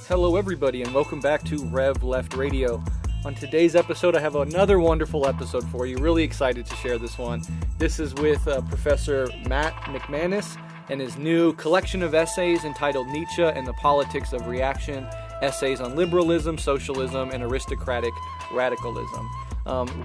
Hello everybody and welcome back to Rev Left Radio. On today's episode I have another wonderful episode for you. Really excited to share this one. This is with Professor Matt McManus and his new collection of essays entitled Nietzsche and the Politics of Reaction, Essays on Liberalism, Socialism, and Aristocratic Radicalism.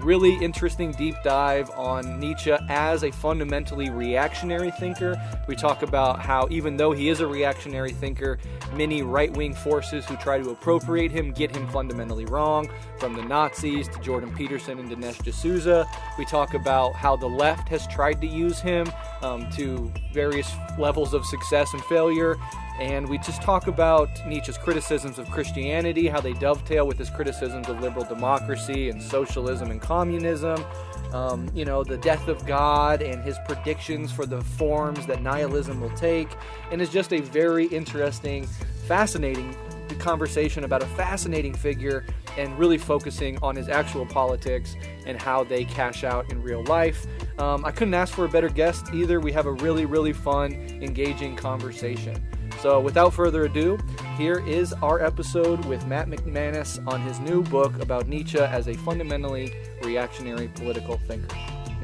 Really interesting deep dive on Nietzsche as a fundamentally reactionary thinker. We talk about how even though he is a reactionary thinker, many right-wing forces who try to appropriate him get him fundamentally wrong, from the Nazis to Jordan Peterson and D'Souza. We talk about how the left has tried to use him to various levels of success and failure. And we just talk about Nietzsche's criticisms of Christianity, how they dovetail with his criticisms of liberal democracy and socialism and communism, the death of God and his predictions for the forms that nihilism will take. And it's just a very interesting, fascinating conversation about a fascinating figure and really focusing on his actual politics and how they cash out in real life. I couldn't ask for a better guest either. We have a really, really fun, engaging conversation. So without further ado, here is our episode with Matt McManus on his new book about Nietzsche as a fundamentally reactionary political thinker.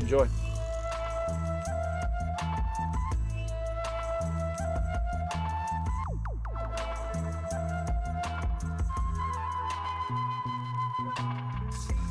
Enjoy.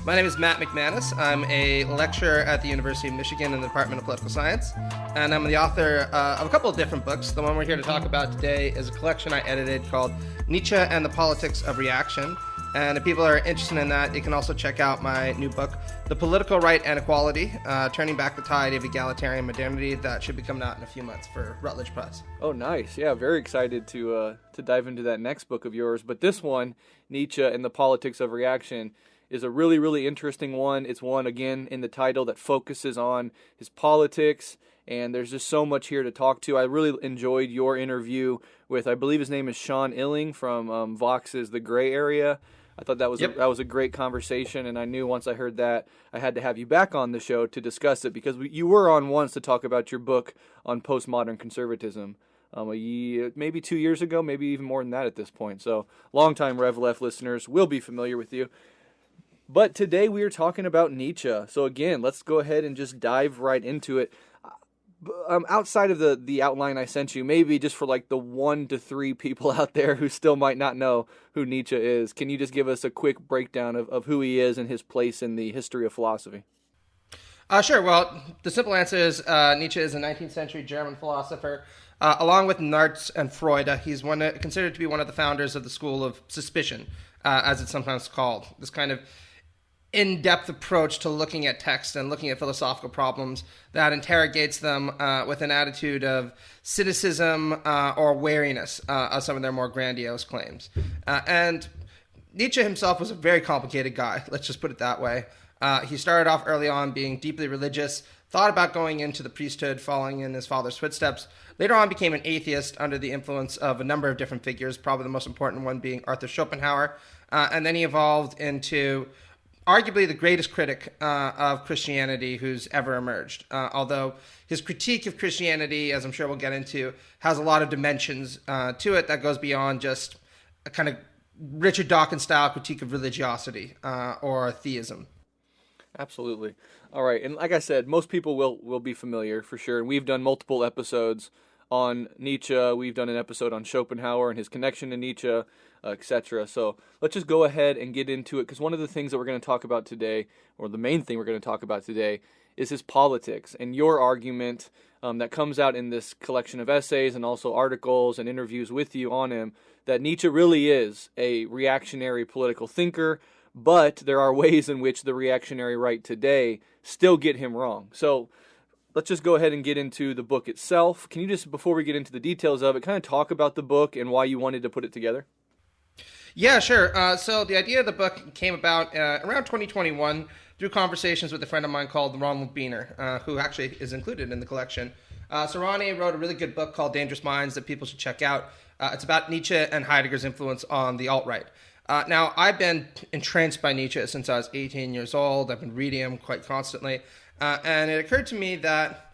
My name is Matt McManus. I'm a lecturer at the University of Michigan in the Department of Political Science, and I'm the author of a couple of different books. The one we're here to talk about today is a collection I edited called Nietzsche and the Politics of Reaction. And if people are interested in that, you can also check out my new book, The Political Right and Equality, Turning Back the Tide of Egalitarian Modernity, that should be coming out in a few months for Routledge Press. Oh, nice. Yeah, very excited to dive into that next book of yours. But this one, Nietzsche and the Politics of Reaction, is a really, really interesting one. It's one, again, in the title that focuses on his politics, and there's just so much here to talk to. I really enjoyed your interview with, I believe his name is Sean Illing from Vox's The Gray Area. I thought that was that was a great conversation, and I knew once I heard that I had to have you back on the show to discuss it, because you were on once to talk about your book on postmodern conservatism. Maybe 2 years ago, maybe even more than that at this point. So longtime Rev Left listeners will be familiar with you. But today we are talking about Nietzsche. So again, let's go ahead and just dive right into it. Outside of the outline I sent you, maybe just for like the 1 to 3 people out there who still might not know who Nietzsche is, can you just give us a quick breakdown of who he is and his place in the history of philosophy? Sure. Well, the simple answer is Nietzsche is a 19th century German philosopher. Along with Nietzsche and Freud, he's considered to be one of the founders of the school of suspicion, as it's sometimes called. This kind of in-depth approach to looking at text and looking at philosophical problems that interrogates them with an attitude of cynicism or wariness of some of their more grandiose claims. And Nietzsche himself was a very complicated guy, let's just put it that way. He started off early on being deeply religious, thought about going into the priesthood, following in his father's footsteps. Later on became an atheist under the influence of a number of different figures, probably the most important one being Arthur Schopenhauer. And then he evolved into arguably the greatest critic of Christianity who's ever emerged. Although his critique of Christianity, as I'm sure we'll get into, has a lot of dimensions to it that goes beyond just a kind of Richard Dawkins-style critique of religiosity or theism. Absolutely. All right. And like I said, most people will be familiar for sure. And we've done multiple episodes on Nietzsche. We've done an episode on Schopenhauer and his connection to Nietzsche, etc. So let's just go ahead and get into it, because one of the things that we're going to talk about today, or the main thing we're going to talk about today, is his politics and your argument that comes out in this collection of essays and also articles and interviews with you on him, that Nietzsche really is a reactionary political thinker, but there are ways in which the reactionary right today still get him wrong. So let's just go ahead and get into the book itself. Can you just, before we get into the details of it, kind of talk about the book and why you wanted to put it together? Yeah, sure. So the idea of the book came about around 2021 through conversations with a friend of mine called Ronald Biener, who actually is included in the collection. So Ronnie wrote a really good book called Dangerous Minds that people should check out. It's about Nietzsche and Heidegger's influence on the alt-right. Now, I've been entranced by Nietzsche since I was 18 years old. I've been reading him quite constantly. And it occurred to me that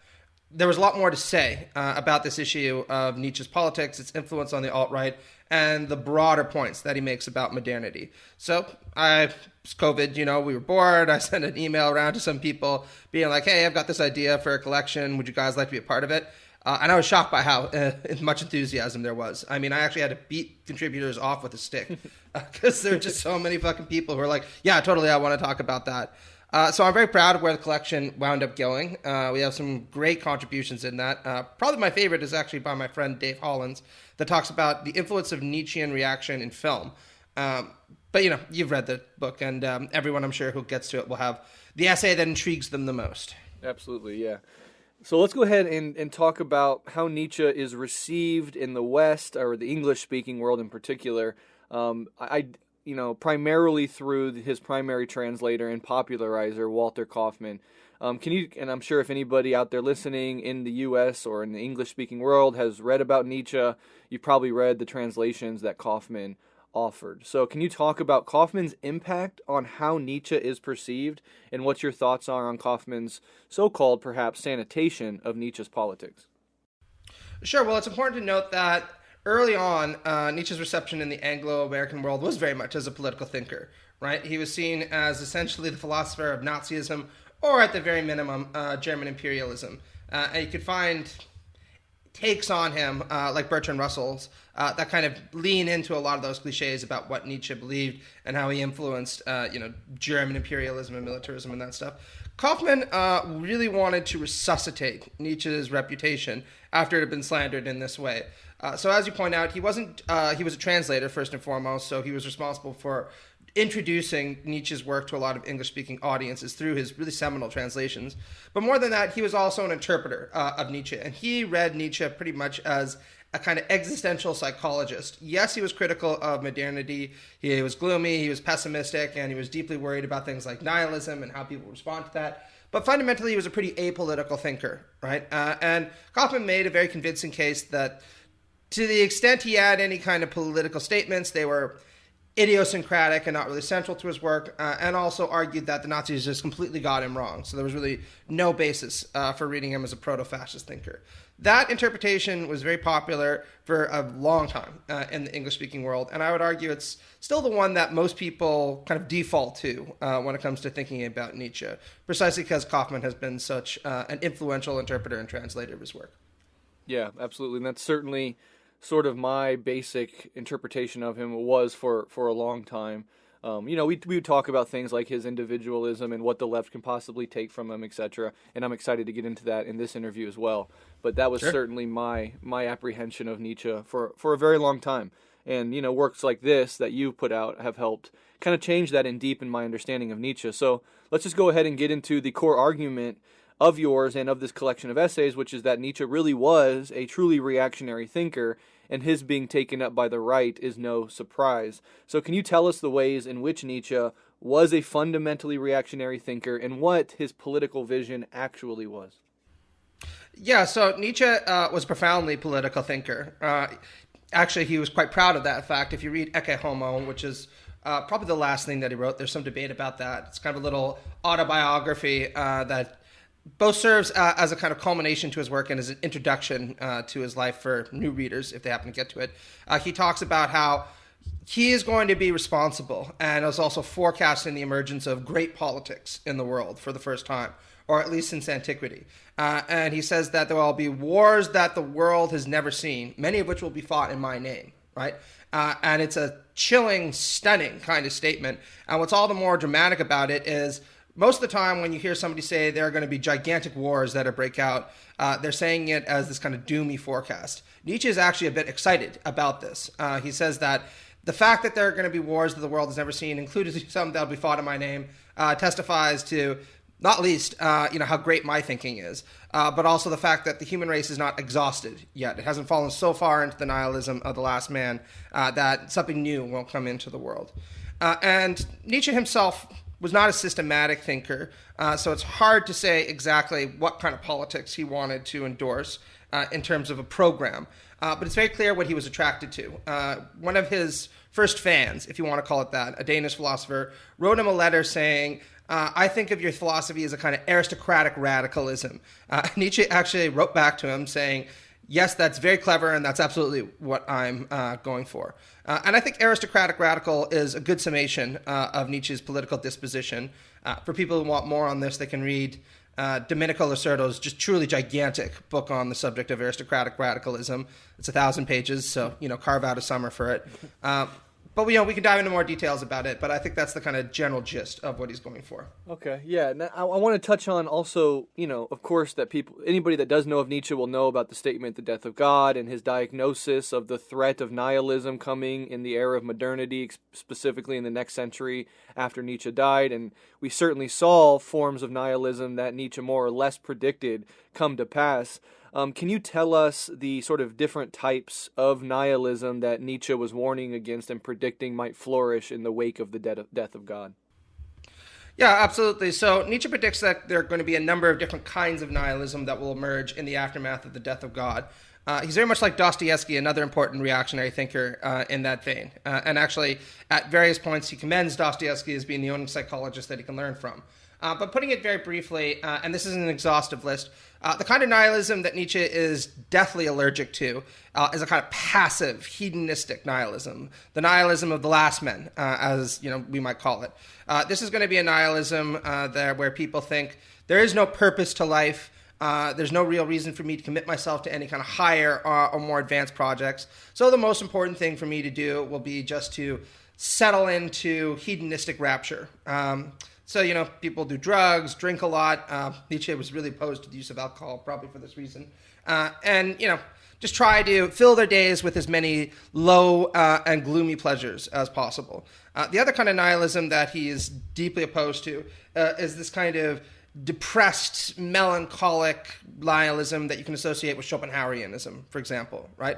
there was a lot more to say about this issue of Nietzsche's politics, its influence on the alt-right, and the broader points that he makes about modernity. So it's COVID, we were bored. I sent an email around to some people being like, hey, I've got this idea for a collection. Would you guys like to be a part of it? And I was shocked by how much enthusiasm there was. I mean, I actually had to beat contributors off with a stick because there are just so many fucking people who are like, yeah, totally, I want to talk about that. So I'm very proud of where the collection wound up going. We have some great contributions in that. Probably my favorite is actually by my friend Dave Hollins that talks about the influence of Nietzschean reaction in film. But, you've read the book, and everyone I'm sure who gets to it will have the essay that intrigues them the most. Absolutely, yeah. So let's go ahead and talk about how Nietzsche is received in the West, or the English-speaking world in particular. Primarily through his primary translator and popularizer, Walter Kaufman. And I'm sure if anybody out there listening in the U.S. or in the English-speaking world has read about Nietzsche, you've probably read the translations that Kaufman offered. So can you talk about Kaufman's impact on how Nietzsche is perceived, and what your thoughts are on Kaufman's so-called, perhaps, sanitation of Nietzsche's politics? Sure. Well, it's important to note that early on, Nietzsche's reception in the Anglo-American world was very much as a political thinker, right? He was seen as essentially the philosopher of Nazism, or at the very minimum, German imperialism. And you could find takes on him, like Bertrand Russell's, that kind of lean into a lot of those cliches about what Nietzsche believed and how he influenced, German imperialism and militarism and that stuff. Kaufman really wanted to resuscitate Nietzsche's reputation after it had been slandered in this way. So as you point out, he was a translator first and foremost, so he was responsible for introducing Nietzsche's work to a lot of English-speaking audiences through his really seminal translations. But more than that, he was also an interpreter of Nietzsche, and he read Nietzsche pretty much as a kind of existential psychologist. Yes, he was critical of modernity, he was gloomy, he was pessimistic, and he was deeply worried about things like nihilism and how people respond to that. But fundamentally, he was a pretty apolitical thinker, right? And Kaufman made a very convincing case that to the extent he had any kind of political statements, they were idiosyncratic and not really central to his work, and also argued that the Nazis just completely got him wrong. So there was really no basis for reading him as a proto-fascist thinker. That interpretation was very popular for a long time in the English-speaking world, and I would argue it's still the one that most people kind of default to when it comes to thinking about Nietzsche, precisely because Kaufman has been such an influential interpreter and translator of his work. Yeah, absolutely, and that's certainly sort of my basic interpretation of him was for a long time. We would talk about things like his individualism and what the left can possibly take from him, etc. And I'm excited to get into that in this interview as well. But that was certainly my apprehension of Nietzsche for a very long time. And, works like this that you put out have helped kind of change that and deepen my understanding of Nietzsche. So let's just go ahead and get into the core argument of yours and of this collection of essays, which is that Nietzsche really was a truly reactionary thinker, and his being taken up by the right is no surprise. So can you tell us the ways in which Nietzsche was a fundamentally reactionary thinker and what his political vision actually was? Yeah, so Nietzsche was a profoundly political thinker. Actually, he was quite proud of that fact. If you read Ecce Homo, which is probably the last thing that he wrote, there's some debate about that. It's kind of a little autobiography that both serves as a kind of culmination to his work and as an introduction to his life for new readers, if they happen to get to it. He talks about how he is going to be responsible and is also forecasting the emergence of great politics in the world for the first time, or at least since antiquity. And he says that there will be wars that the world has never seen, many of which will be fought in my name, right? And it's a chilling, stunning kind of statement. And what's all the more dramatic about it is most of the time when you hear somebody say there are going to be gigantic wars that break out, they're saying it as this kind of doomy forecast. Nietzsche is actually a bit excited about this. He says that the fact that there are going to be wars that the world has never seen, including some that will be fought in my name, testifies to not least how great my thinking is, but also the fact that the human race is not exhausted yet. It hasn't fallen so far into the nihilism of the last man that something new won't come into the world. And Nietzsche himself was not a systematic thinker, so it's hard to say exactly what kind of politics he wanted to endorse in terms of a program. But it's very clear what he was attracted to. One of his first fans, if you want to call it that, a Danish philosopher, wrote him a letter saying, I think of your philosophy as a kind of aristocratic radicalism. Nietzsche actually wrote back to him saying, yes, that's very clever, and that's absolutely what I'm going for. And I think aristocratic radical is a good summation of Nietzsche's political disposition. For people who want more on this, they can read Domenico Lacerdo's just truly gigantic book on the subject of aristocratic radicalism. It's 1,000 pages, so carve out a summer for it. But we can dive into more details about it. But I think that's the kind of general gist of what he's going for. Okay, yeah. Now, I want to touch on also, of course, that anybody that does know of Nietzsche will know about the statement, "The Death of God," and his diagnosis of the threat of nihilism coming in the era of modernity, specifically in the next century after Nietzsche died. And we certainly saw forms of nihilism that Nietzsche more or less predicted come to pass. Can you tell us the sort of different types of nihilism that Nietzsche was warning against and predicting might flourish in the wake of the death of God? Yeah, absolutely. So Nietzsche predicts that there are going to be a number of different kinds of nihilism that will emerge in the aftermath of the death of God. He's very much like Dostoevsky, another important reactionary thinker in that vein. And actually, at various points, he commends Dostoevsky as being the only psychologist that he can learn from. But putting it very briefly, and this isn't an exhaustive list, the kind of nihilism that Nietzsche is deathly allergic to is a kind of passive, hedonistic nihilism, the nihilism of the last men, as we might call it. This is going to be a nihilism where people think there is no purpose to life. There's no real reason for me to commit myself to any kind of higher or more advanced projects. So the most important thing for me to do will be just to settle into hedonistic rapture. So, people do drugs, drink a lot. Nietzsche was really opposed to the use of alcohol, probably for this reason. And just try to fill their days with as many low and gloomy pleasures as possible. The other kind of nihilism that he is deeply opposed to is this kind of depressed, melancholic nihilism that you can associate with Schopenhauerianism, for example, right?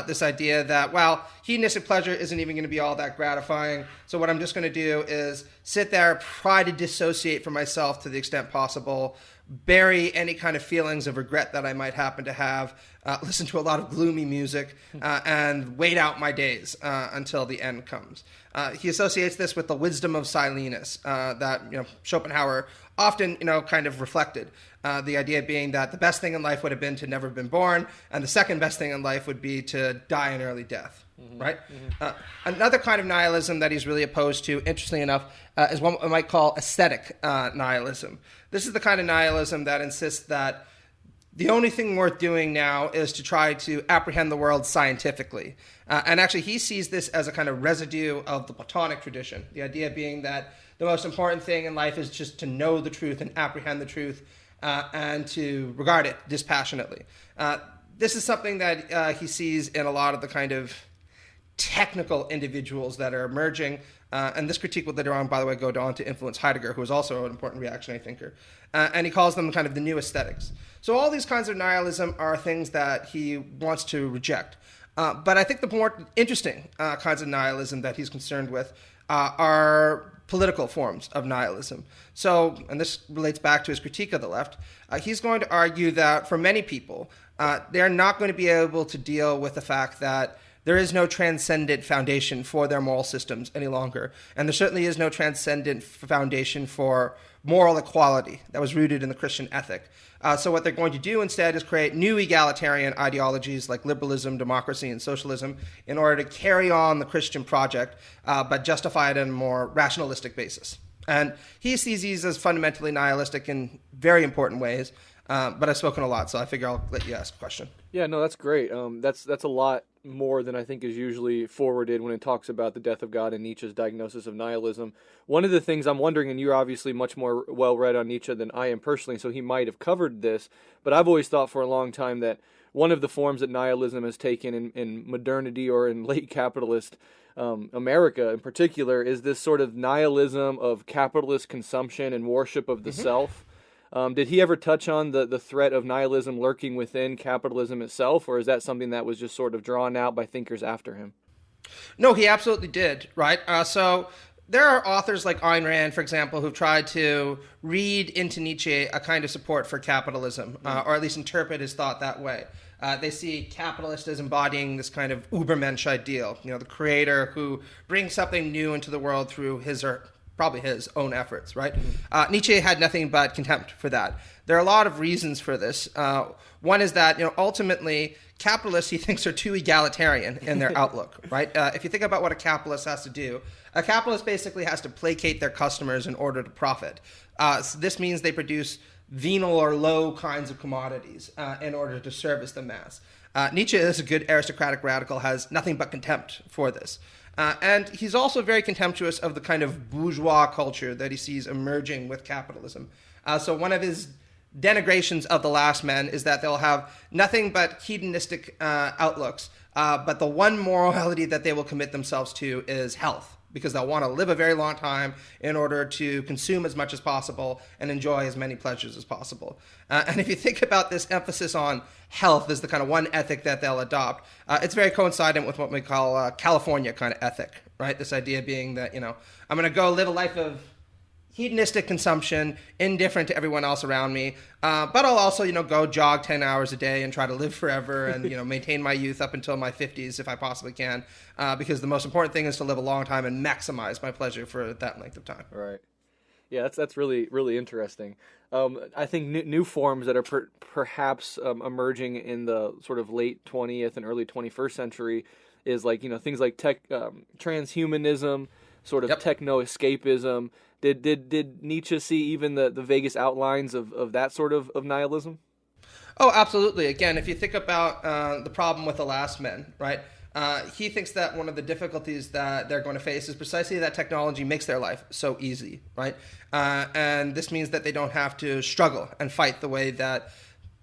This idea that, hedonistic pleasure isn't even going to be all that gratifying, so what I'm just going to do is sit there, try to dissociate from myself to the extent possible, bury any kind of feelings of regret that I might happen to have, listen to a lot of gloomy music, and wait out my days until the end comes. He associates this with the wisdom of Silenus that Schopenhauer often kind of reflected. The idea being that the best thing in life would have been to never have been born, and the second best thing in life would be to die an early death. Right? Another kind of nihilism that he's really opposed to, interestingly enough, is what we might call aesthetic nihilism. This is the kind of nihilism that insists that the only thing worth doing now is to try to apprehend the world scientifically. And actually, he sees this as a kind of residue of the Platonic tradition, the idea being that the most important thing in life is just to know the truth and apprehend the truth and to regard it dispassionately. This is something that he sees in a lot of the kind of technical individuals that are emerging. And this critique will later on, by the way, go on to influence Heidegger, who is also an important reactionary thinker. And he calls them kind of the new aesthetics. So all these kinds of nihilism are things that he wants to reject. But I think the more interesting kinds of nihilism that he's concerned with are political forms of nihilism. So, and this relates back to his critique of the left, he's going to argue that for many people, they're not going to be able to deal with the fact that there is no transcendent foundation for their moral systems any longer. And there certainly is no transcendent foundation for moral equality that was rooted in the Christian ethic. So what they're going to do instead is create new egalitarian ideologies like liberalism, democracy, and socialism in order to carry on the Christian project, but justify it on a more rationalistic basis. And he sees these as fundamentally nihilistic in very important ways. But I've spoken a lot, so I figure I'll let you ask a question. Yeah, no, that's great. That's a lot more than I think is usually forwarded when it talks about the death of God and Nietzsche's diagnosis of nihilism. One of the things I'm wondering, and you're obviously much more well-read on Nietzsche than I am personally, so he might have covered this, but I've always thought for a long time that one of the forms that nihilism has taken in modernity or in late capitalist America in particular is this sort of nihilism of capitalist consumption and worship of the self. Did he ever touch on the threat of nihilism lurking within capitalism itself, or is that something that was just sort of drawn out by thinkers after him? No, he absolutely did, right? So there are authors like Ayn Rand, for example, who've tried to read into Nietzsche a kind of support for capitalism, or at least interpret his thought that way. They see capitalist as embodying this kind of Ubermensch ideal, the creator who brings something new into the world through his or probably his own efforts, right? Nietzsche had nothing but contempt for that. There are a lot of reasons for this. One is that, ultimately, capitalists, he thinks, are too egalitarian in their outlook, right? If you think about what a capitalist has to do, a capitalist basically has to placate their customers in order to profit. So this means they produce venal or low kinds of commodities in order to service the mass. Nietzsche is a good aristocratic radical, has nothing but contempt for this. And he's also very contemptuous of the kind of bourgeois culture that he sees emerging with capitalism. So one of his denigrations of the last men is that they'll have nothing but hedonistic outlooks, but the one morality that they will commit themselves to is health, because they'll want to live a very long time in order to consume as much as possible and enjoy as many pleasures as possible. And if you think about this emphasis on health as the kind of one ethic that they'll adopt, it's very coincident with what we call California kind of ethic, right? This idea being that, I'm going to go live a life of hedonistic consumption, indifferent to everyone else around me, but I'll also, go jog 10 hours a day and try to live forever and, maintain my youth up until my 50s if I possibly can, because the most important thing is to live a long time and maximize my pleasure for that length of time. Right. Yeah, that's really, really interesting. I think new forms that are perhaps emerging in the sort of late 20th and early 21st century is like, things like transhumanism, sort of techno-escapism. Did Nietzsche see even the vaguest outlines of that sort of nihilism? Oh, absolutely. Again, if you think about the problem with the last men, right? He thinks that one of the difficulties that they're going to face is precisely that technology makes their life so easy, right? And this means that they don't have to struggle and fight the way that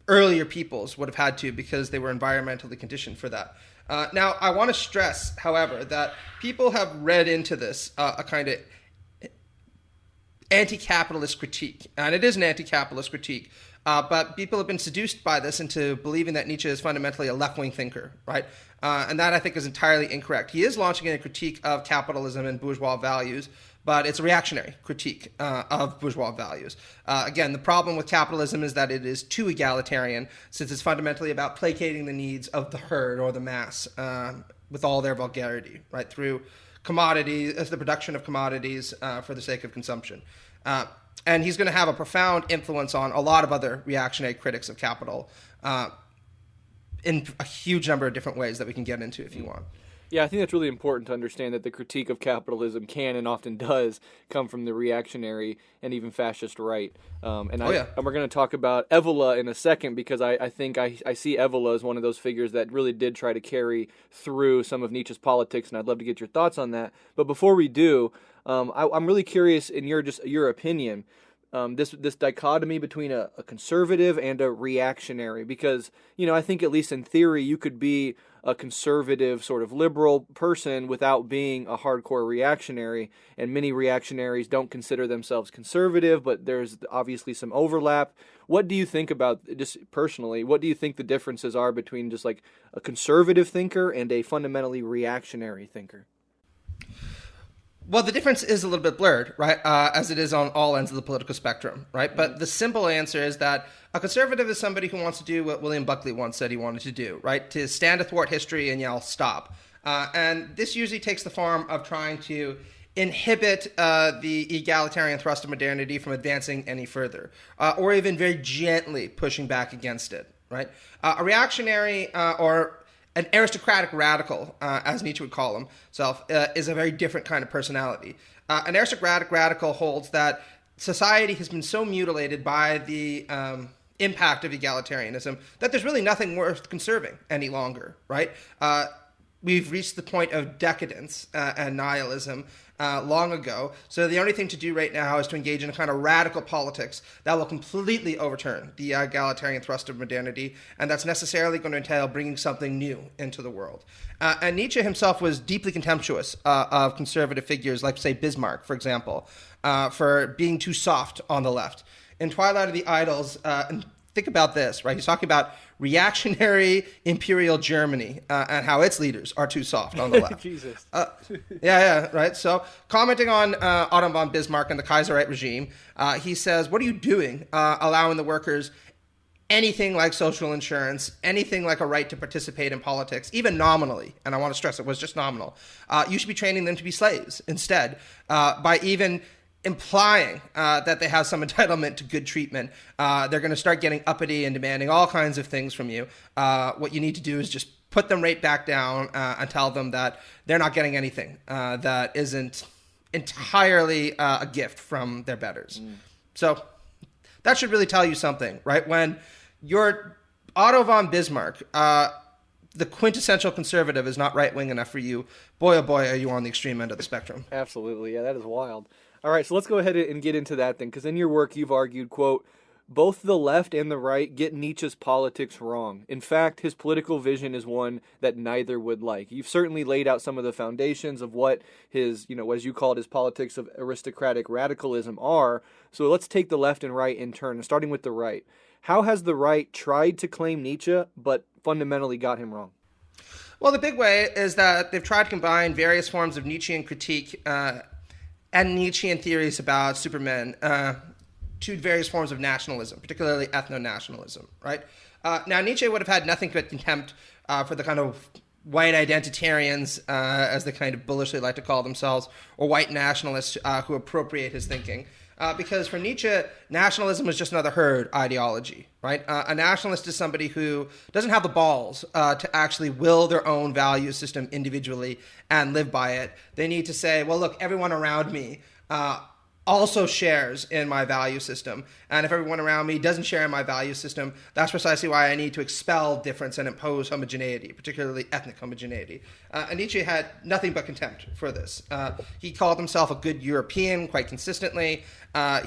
earlier peoples would have had to because they were environmentally conditioned for that. Now, I want to stress, however, that people have read into this a kind of anti-capitalist critique, and it is an anti-capitalist critique, but people have been seduced by this into believing that Nietzsche is fundamentally a left-wing thinker, right? And that, I think, is entirely incorrect. He is launching a critique of capitalism and bourgeois values, but it's a reactionary critique of bourgeois values. Again, the problem with capitalism is that it is too egalitarian, since it's fundamentally about placating the needs of the herd or the mass with all their vulgarity, right, through commodities, as the production of commodities for the sake of consumption. And he's going to have a profound influence on a lot of other reactionary critics of capital in a huge number of different ways that we can get into if you want. Yeah, I think that's really important to understand that the critique of capitalism can and often does come from the reactionary and even fascist right. And we're going to talk about Evola in a second, because I think I see Evola as one of those figures that really did try to carry through some of Nietzsche's politics, and I'd love to get your thoughts on that. But before we do, I'm really curious in your opinion, this dichotomy between a conservative and a reactionary, because I think at least in theory you could be a conservative sort of liberal person without being a hardcore reactionary, and many reactionaries don't consider themselves conservative, but there's obviously some overlap. What do you think about, just personally, what do you think the differences are between just like a conservative thinker and a fundamentally reactionary thinker? Well, the difference is a little bit blurred, right, as it is on all ends of the political spectrum, right? But the simple answer is that a conservative is somebody who wants to do what William Buckley once said he wanted to do, right, to stand athwart history and yell, stop. And this usually takes the form of trying to inhibit the egalitarian thrust of modernity from advancing any further, or even very gently pushing back against it, right? A reactionary or an aristocratic radical, as Nietzsche would call himself, is a very different kind of personality. An aristocratic radical holds that society has been so mutilated by the impact of egalitarianism that there's really nothing worth conserving any longer, right? We've reached the point of decadence and nihilism long ago. So the only thing to do right now is to engage in a kind of radical politics that will completely overturn the egalitarian thrust of modernity, and that's necessarily going to entail bringing something new into the world. And Nietzsche himself was deeply contemptuous of conservative figures like, say, Bismarck, for example, for being too soft on the left. In Twilight of the Idols, and think about this, right? He's talking about reactionary imperial Germany and how its leaders are too soft on the left. Jesus. Right? So commenting on Otto von Bismarck and the Kaiserite regime, he says, what are you doing allowing the workers anything like social insurance, anything like a right to participate in politics, even nominally, and I want to stress it was just nominal. You should be training them to be slaves instead by even implying that they have some entitlement to good treatment. They're going to start getting uppity and demanding all kinds of things from you. What you need to do is just put them right back down and tell them that they're not getting anything that isn't entirely a gift from their betters. So that should really tell you something, right? When you're Otto von Bismarck, the quintessential conservative is not right-wing enough for you, boy, oh boy, are you on the extreme end of the spectrum. Absolutely. Yeah, that is wild. All right, so let's go ahead and get into that then, because in your work you've argued, quote, both the left and the right get Nietzsche's politics wrong. In fact, his political vision is one that neither would like. You've certainly laid out some of the foundations of what his, as you called his politics of aristocratic radicalism are. So let's take the left and right in turn, starting with the right. How has the right tried to claim Nietzsche, but fundamentally got him wrong? Well, the big way is that they've tried to combine various forms of Nietzschean critique and Nietzschean theories about supermen to various forms of nationalism, particularly ethno-nationalism, right? Now, Nietzsche would have had nothing but contempt for the kind of white identitarians, as they kind of bullishly like to call themselves, or white nationalists who appropriate his thinking. Because for Nietzsche, nationalism is just another herd ideology, right? A nationalist is somebody who doesn't have the balls to actually will their own value system individually and live by it. They need to say, well, look, everyone around me also shares in my value system. And if everyone around me doesn't share in my value system, that's precisely why I need to expel difference and impose homogeneity, particularly ethnic homogeneity. And Nietzsche had nothing but contempt for this. He called himself a good European quite consistently.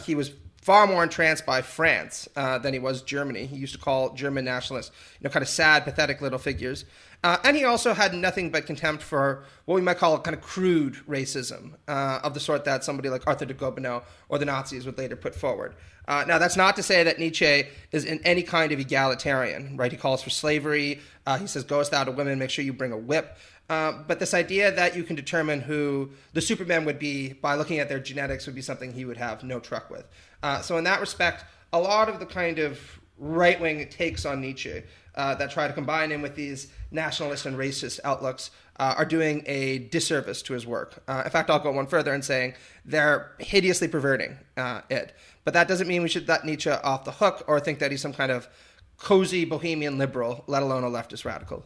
He was far more entranced by France than he was Germany. He used to call German nationalists, kind of sad, pathetic little figures. And he also had nothing but contempt for what we might call kind of crude racism of the sort that somebody like Arthur de Gobineau or the Nazis would later put forward. Now, that's not to say that Nietzsche is in any kind of egalitarian, right? He calls for slavery. He says, goest thou to women, make sure you bring a whip. But this idea that you can determine who the supermen would be by looking at their genetics would be something he would have no truck with. So in that respect, a lot of the kind of right-wing takes on Nietzsche that try to combine him with these nationalist and racist outlooks are doing a disservice to his work. In fact, I'll go one further in saying they're hideously perverting it. But that doesn't mean we should let Nietzsche off the hook or think that he's some kind of cozy bohemian liberal, let alone a leftist radical.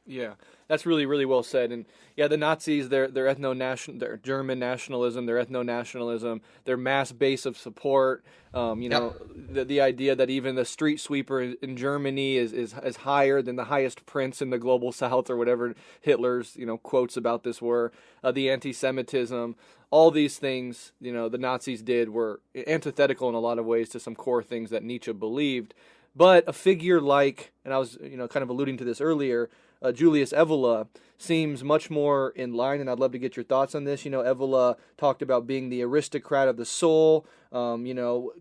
Yeah, that's really, really well said. And yeah, the Nazis, their German nationalism, their ethno-nationalism, their mass base of support, the idea that even the street sweeper in Germany is higher than the highest prince in the global south, or whatever Hitler's, quotes about this were, the anti-Semitism, all these things, the Nazis did were antithetical in a lot of ways to some core things that Nietzsche believed. But a figure like, and I was, kind of alluding to this earlier, Julius Evola seems much more in line, and I'd love to get your thoughts on this. Evola talked about being the aristocrat of the soul,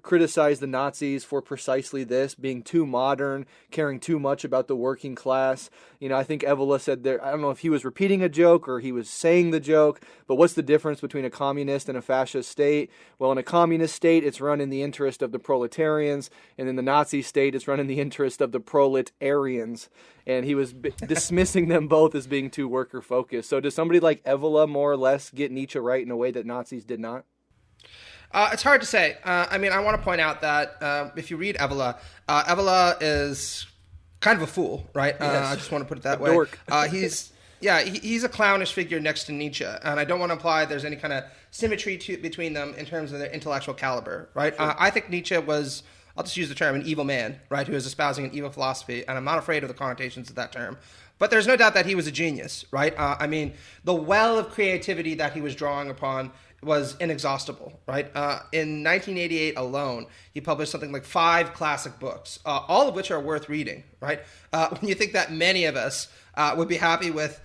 criticized the Nazis for precisely this, being too modern, caring too much about the working class. I think Evola said there, I don't know if he was repeating a joke or he was saying the joke, but what's the difference between a communist and a fascist state? Well, in a communist state, it's run in the interest of the proletarians, and in the Nazi state, it's run in the interest of the proletarians. And he was dismissing them both as being too worker-focused. So does somebody like Evola more or less get Nietzsche right in a way that Nazis did not? It's hard to say. I want to point out that if you read Evola, Evola is kind of a fool, right? Yes. I just want to put it that way. Dork. He's a clownish figure next to Nietzsche, and I don't want to imply there's any kind of symmetry between them in terms of their intellectual caliber, right? Sure. I think Nietzsche was, I'll just use the term, an evil man, right, who is espousing an evil philosophy, and I'm not afraid of the connotations of that term. But there's no doubt that he was a genius, right? The well of creativity that he was drawing upon was inexhaustible, right? In 1988 alone, he published something like 5 classic books, all of which are worth reading, right? When you think that many of us would be happy with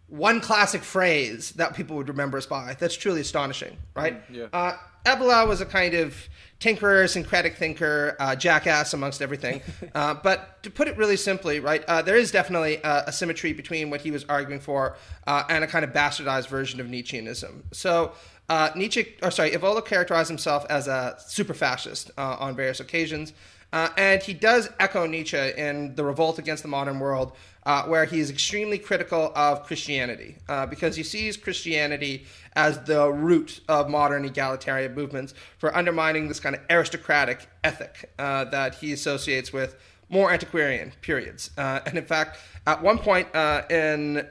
one classic phrase that people would remember us by, that's truly astonishing, right? Yeah. Evola was a kind of tinkerer, syncretic thinker, jackass amongst everything. But to put it really simply, right, there is definitely a symmetry between what he was arguing for and a kind of bastardized version of Nietzscheanism. So Evola characterized himself as a super fascist on various occasions. And he does echo Nietzsche in The Revolt Against the Modern World, where he is extremely critical of Christianity, because he sees Christianity as the root of modern egalitarian movements for undermining this kind of aristocratic ethic that he associates with more antiquarian periods. And in fact, at one point in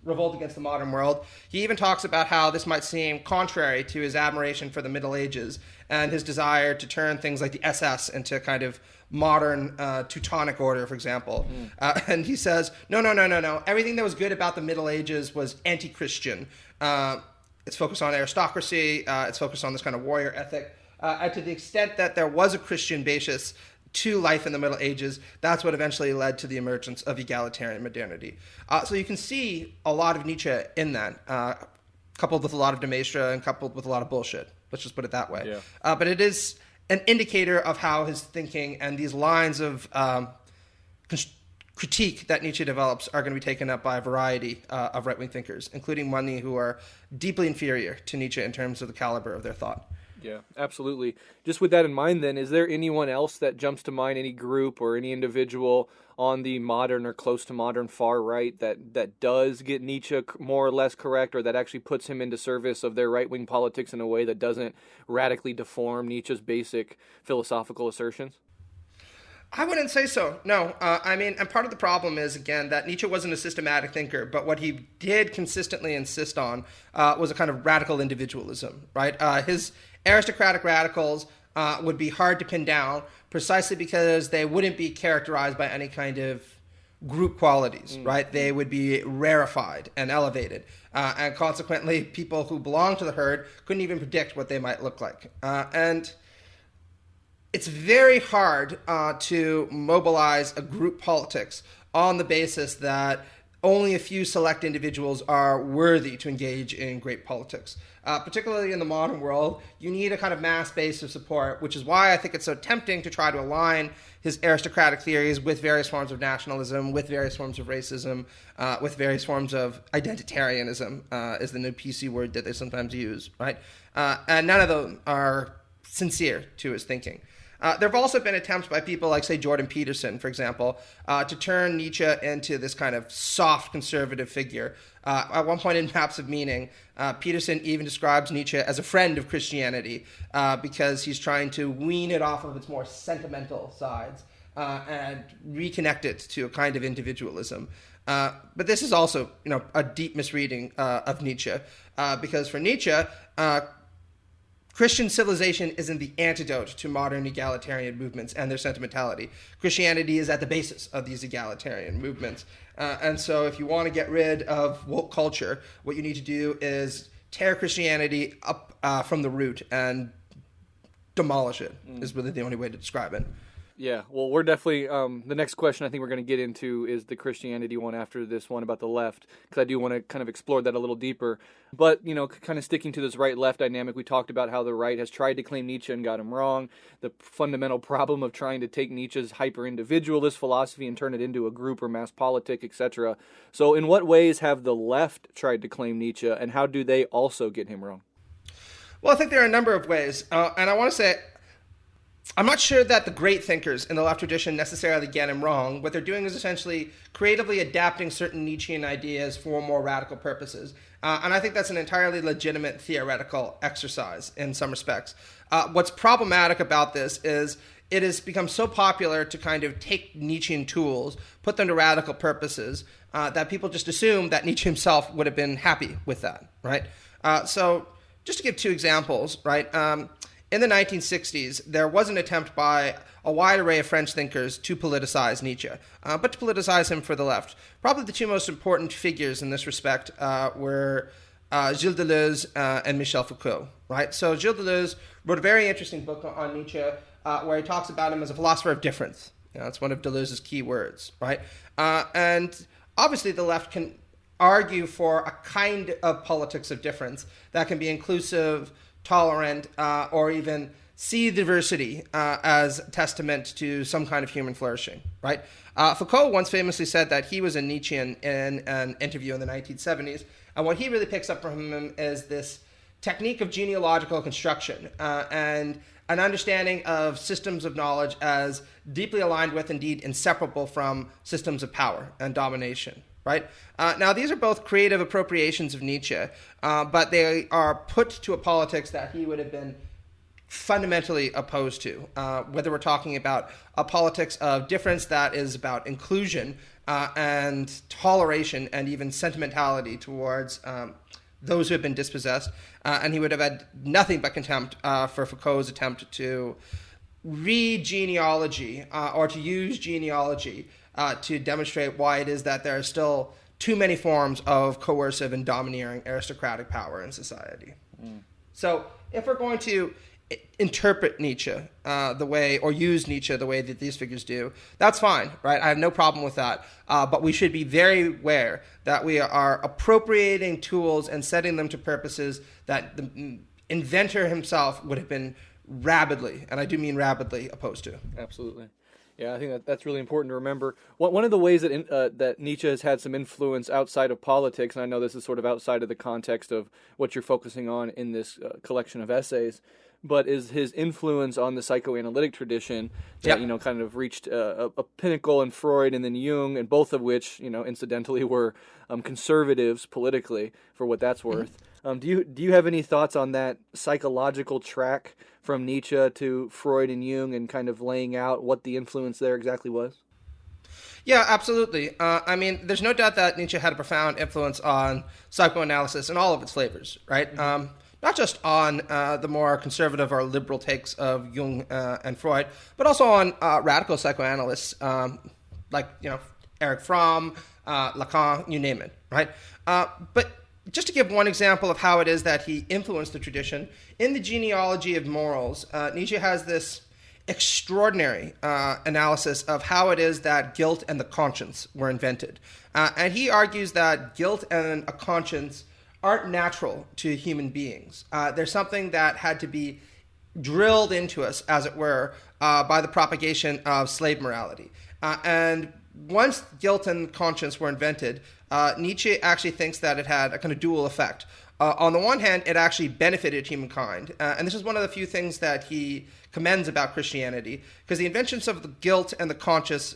Revolt Against the Modern World, he even talks about how this might seem contrary to his admiration for the Middle Ages and his desire to turn things like the SS into kind of modern Teutonic order, for example. And he says, no. Everything that was good about the Middle Ages was anti-Christian. It's focused on aristocracy. It's focused on this kind of warrior ethic. And to the extent that there was a Christian basis to life in the Middle Ages, that's what eventually led to the emergence of egalitarian modernity. So you can see a lot of Nietzsche in that, coupled with a lot of de Maistre and coupled with a lot of bullshit. Let's just put it that way. Yeah. But it is an indicator of how his thinking and these lines of critique that Nietzsche develops are going to be taken up by a variety of right-wing thinkers, including many who are deeply inferior to Nietzsche in terms of the caliber of their thought. Yeah, absolutely. Just with that in mind, then, is there anyone else that jumps to mind, any group or any individual on the modern or close to modern far right that does get Nietzsche more or less correct, or that actually puts him into service of their right-wing politics in a way that doesn't radically deform Nietzsche's basic philosophical assertions? I wouldn't say so, no. And part of the problem is, again, that Nietzsche wasn't a systematic thinker, but what he did consistently insist on was a kind of radical individualism, right? His aristocratic radicals would be hard to pin down precisely because they wouldn't be characterized by any kind of group qualities, right? They would be rarefied and elevated. And consequently, people who belonged to the herd couldn't even predict what they might look like. And it's very hard to mobilize a group politics on the basis that only a few select individuals are worthy to engage in great politics. Particularly in the modern world, you need a kind of mass base of support, which is why I think it's so tempting to try to align his aristocratic theories with various forms of nationalism, with various forms of racism, with various forms of identitarianism, is the new PC word that they sometimes use, right? And none of them are sincere to his thinking. There have also been attempts by people like, say, Jordan Peterson, for example, to turn Nietzsche into this kind of soft conservative figure. At one point in Maps of Meaning, Peterson even describes Nietzsche as a friend of Christianity because he's trying to wean it off of its more sentimental sides and reconnect it to a kind of individualism. But this is also, a deep misreading of Nietzsche because for Nietzsche, Christian civilization isn't the antidote to modern egalitarian movements and their sentimentality. Christianity is at the basis of these egalitarian movements. And so if you want to get rid of woke culture, what you need to do is tear Christianity up from the root and demolish it, is really the only way to describe it. Yeah, well, we're definitely, the next question I think we're going to get into is the Christianity one after this one about the left, because I do want to kind of explore that a little deeper. But, kind of sticking to this right-left dynamic, we talked about how the right has tried to claim Nietzsche and got him wrong, the fundamental problem of trying to take Nietzsche's hyper-individualist philosophy and turn it into a group or mass politic, etc. So in what ways have the left tried to claim Nietzsche, and how do they also get him wrong? Well, I think there are a number of ways, and I want to say, I'm not sure that the great thinkers in the left tradition necessarily get him wrong. What they're doing is essentially creatively adapting certain Nietzschean ideas for more radical purposes. And I think that's an entirely legitimate theoretical exercise in some respects. What's problematic about this is it has become so popular to kind of take Nietzschean tools, put them to radical purposes, that people just assume that Nietzsche himself would have been happy with that, right? So just to give two examples, right? In the 1960s, there was an attempt by a wide array of French thinkers to politicize Nietzsche, but to politicize him for the left. Probably the two most important figures in this respect were Gilles Deleuze and Michel Foucault, right? So Gilles Deleuze wrote a very interesting book on Nietzsche where he talks about him as a philosopher of difference. That's one of Deleuze's key words, right? And obviously the left can argue for a kind of politics of difference that can be inclusive, tolerant, or even see diversity as testament to some kind of human flourishing, right? Foucault once famously said that he was a Nietzschean in an interview in the 1970s, and what he really picks up from him is this technique of genealogical construction and an understanding of systems of knowledge as deeply aligned with, indeed inseparable from, systems of power and domination. Right? Now, these are both creative appropriations of Nietzsche, but they are put to a politics that he would have been fundamentally opposed to, whether we're talking about a politics of difference that is about inclusion and toleration and even sentimentality towards those who have been dispossessed, and he would have had nothing but contempt for Foucault's attempt to read genealogy or to use genealogy to demonstrate why it is that there are still too many forms of coercive and domineering aristocratic power in society. So if we're going to interpret Nietzsche the way, or use Nietzsche the way that these figures do, that's fine, right? I have no problem with that. But we should be very aware that we are appropriating tools and setting them to purposes that the inventor himself would have been rabidly, and I do mean rabidly, opposed to. Absolutely. Yeah, I think that's really important to remember. One of the ways that that Nietzsche has had some influence outside of politics, and I know this is sort of outside of the context of what you're focusing on in this collection of essays, but is his influence on the psychoanalytic tradition that, kind of reached a pinnacle in Freud and then Jung, and both of which, incidentally were conservatives politically, for what that's worth. Do you have any thoughts on that psychological track from Nietzsche to Freud and Jung, and kind of laying out what the influence there exactly was? Yeah, absolutely. I mean, there's no doubt that Nietzsche had a profound influence on psychoanalysis in all of its flavors, right? Not just on the more conservative or liberal takes of Jung and Freud, but also on radical psychoanalysts like, Erich Fromm, Lacan, you name it, right? But just to give one example of how it is that he influenced the tradition, in the Genealogy of Morals, Nietzsche has this extraordinary analysis of how it is that guilt and the conscience were invented. And he argues that guilt and a conscience aren't natural to human beings. They're something that had to be drilled into us, as it were, by the propagation of slave morality. And once guilt and conscience were invented, Nietzsche actually thinks that it had a kind of dual effect. On the one hand, it actually benefited humankind. And this is one of the few things that he commends about Christianity, because the inventions of the guilt and the conscience,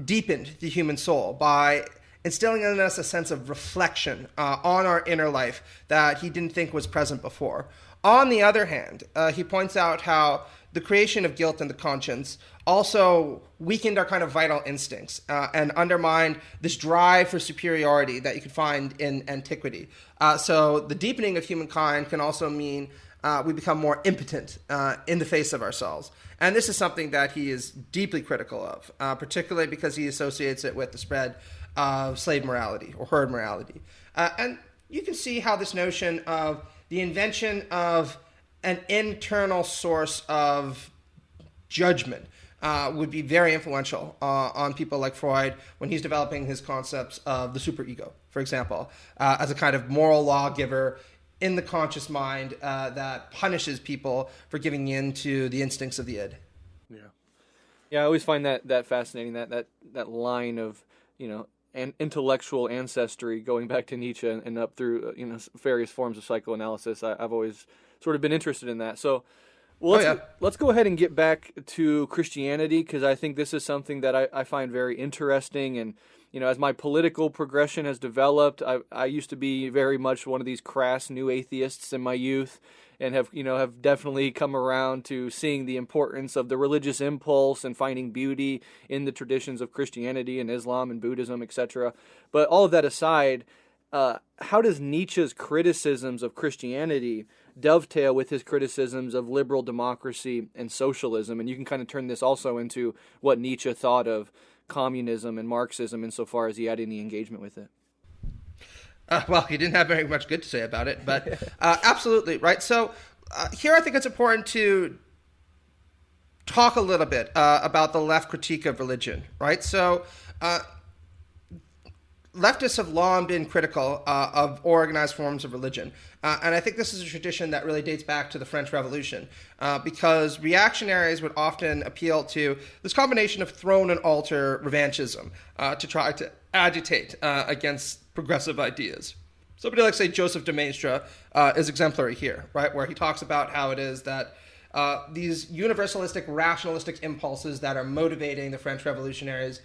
deepened the human soul by instilling in us a sense of reflection on our inner life that he didn't think was present before. On the other hand, he points out how the creation of guilt and the conscience also weakened our kind of vital instincts and undermined this drive for superiority that you could find in antiquity. So the deepening of humankind can also mean we become more impotent in the face of ourselves. And this is something that he is deeply critical of, particularly because he associates it with the spread of slave morality or herd morality. And you can see how this notion of the invention of an internal source of judgment would be very influential on people like Freud when he's developing his concepts of the superego, for example, as a kind of moral lawgiver in the conscious mind that punishes people for giving in to the instincts of the id. Yeah, I always find that fascinating, that line of, and intellectual ancestry going back to Nietzsche and up through various forms of psychoanalysis. I've always sort of been interested in that. So let's go ahead and get back to Christianity, because I think this is something that I find very interesting. And as my political progression has developed, I used to be very much one of these crass new atheists in my youth, and have definitely come around to seeing the importance of the religious impulse and finding beauty in the traditions of Christianity and Islam and Buddhism, etc. But all of that aside, how does Nietzsche's criticisms of Christianity dovetail with his criticisms of liberal democracy and socialism? And you can kind of turn this also into what Nietzsche thought of communism and Marxism insofar as he had any engagement with it. Well, he didn't have very much good to say about it, but absolutely, right? So here I think it's important to talk a little bit about the left critique of religion, right? So leftists have long been critical of organized forms of religion. And I think this is a tradition that really dates back to the French Revolution, because reactionaries would often appeal to this combination of throne and altar revanchism to try to agitate against progressive ideas. Somebody like, say, Joseph de Maistre is exemplary here, right, where he talks about how it is that these universalistic, rationalistic impulses that are motivating the French revolutionaries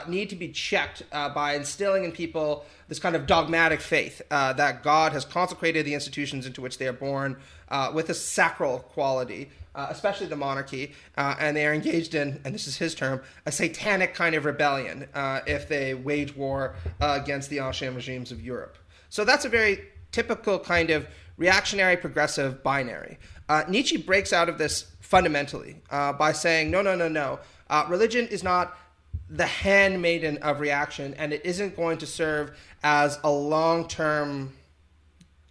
need to be checked by instilling in people this kind of dogmatic faith that God has consecrated the institutions into which they are born with a sacral quality, especially the monarchy, and they are engaged in, and this is his term, a satanic kind of rebellion if they wage war against the ancien regimes of Europe. So that's a very typical kind of reactionary progressive binary. Nietzsche breaks out of this fundamentally by saying, no. Religion is not the handmaiden of reaction, and it isn't going to serve as a long-term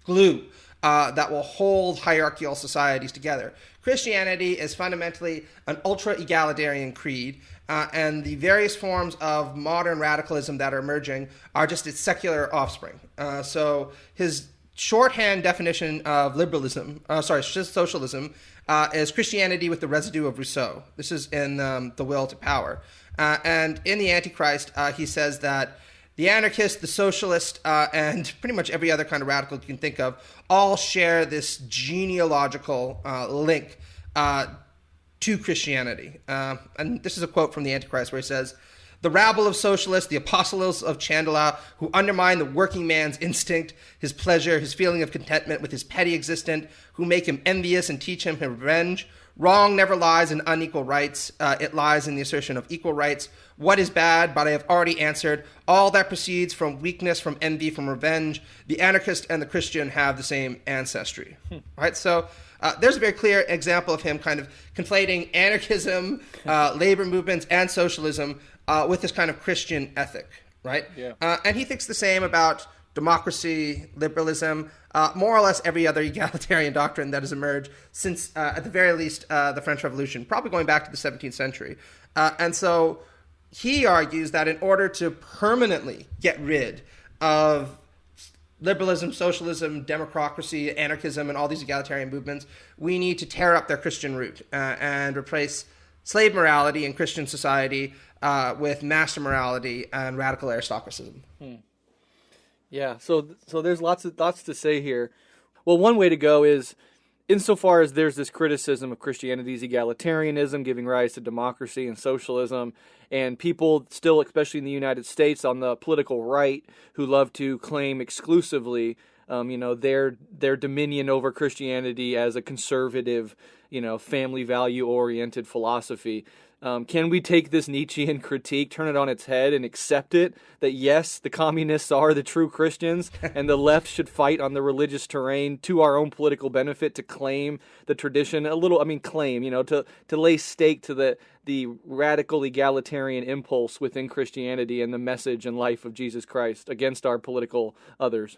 glue that will hold hierarchical societies together. Christianity is fundamentally an ultra-egalitarian creed, and the various forms of modern radicalism that are emerging are just its secular offspring. So his shorthand definition of socialism is Christianity with the residue of Rousseau. This is in The Will to Power. And in The Antichrist, he says that the anarchist, the socialist, and pretty much every other kind of radical you can think of all share this genealogical link to Christianity. And this is a quote from The Antichrist where he says, "The rabble of socialists, the apostles of Chandala, who undermine the working man's instinct, his pleasure, his feeling of contentment with his petty existence, who make him envious and teach him revenge. Wrong never lies in unequal rights. It lies in the assertion of equal rights. What is bad? But I have already answered. All that proceeds from weakness, from envy, from revenge. The anarchist and the Christian have the same ancestry." Right? So there's a very clear example of him kind of conflating anarchism, labor movements, and socialism with this kind of Christian ethic, right? Yeah. And he thinks the same about democracy, liberalism, more or less every other egalitarian doctrine that has emerged since, at the very least, the French Revolution, probably going back to the 17th century. And so he argues that in order to permanently get rid of liberalism, socialism, democracy, anarchism, and all these egalitarian movements, we need to tear up their Christian root and replace slave morality in Christian society with master morality and radical aristocracy. Yeah, so there's lots to say here. Well, one way to go is, insofar as there's this criticism of Christianity's egalitarianism giving rise to democracy and socialism, and people still, especially in the United States, on the political right, who love to claim exclusively, their dominion over Christianity as a conservative, family value-oriented philosophy. Can we take this Nietzschean critique, turn it on its head, and accept it that yes, the communists are the true Christians, and the left should fight on the religious terrain to our own political benefit to claim the tradition to lay stake to the radical egalitarian impulse within Christianity and the message and life of Jesus Christ against our political others?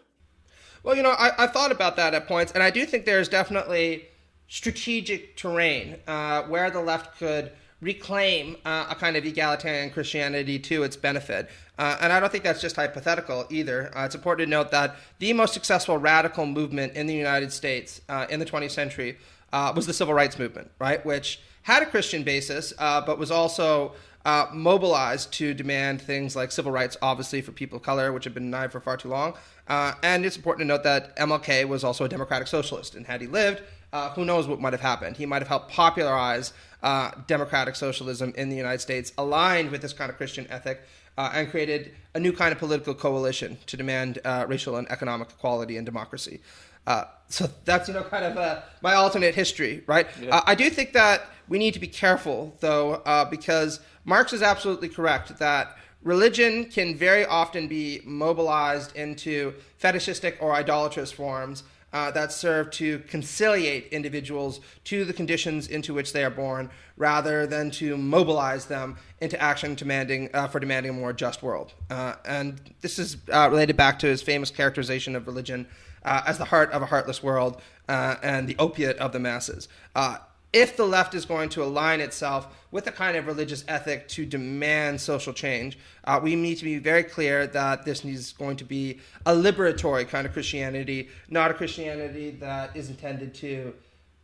Well, I've thought about that at points, and I do think there's definitely strategic terrain where the left could reclaim a kind of egalitarian Christianity to its benefit. And I don't think that's just hypothetical either. It's important to note that the most successful radical movement in the United States in the 20th century was the civil rights movement, right? Which had a Christian basis, but was also mobilized to demand things like civil rights, obviously, for people of color, which have been denied for far too long. And it's important to note that MLK was also a democratic socialist, and had he lived, who knows what might have happened. He might have helped popularize democratic socialism in the United States, aligned with this kind of Christian ethic, and created a new kind of political coalition to demand racial and economic equality and democracy. So that's kind of my alternate history, right? Yeah. I do think that we need to be careful, though, because Marx is absolutely correct that religion can very often be mobilized into fetishistic or idolatrous forms that serve to conciliate individuals to the conditions into which they are born, rather than to mobilize them into action demanding a more just world. And this is related back to his famous characterization of religion as the heart of a heartless world and the opiate of the masses. If the left is going to align itself with a kind of religious ethic to demand social change, we need to be very clear that this is going to be a liberatory kind of Christianity, not a Christianity that is intended to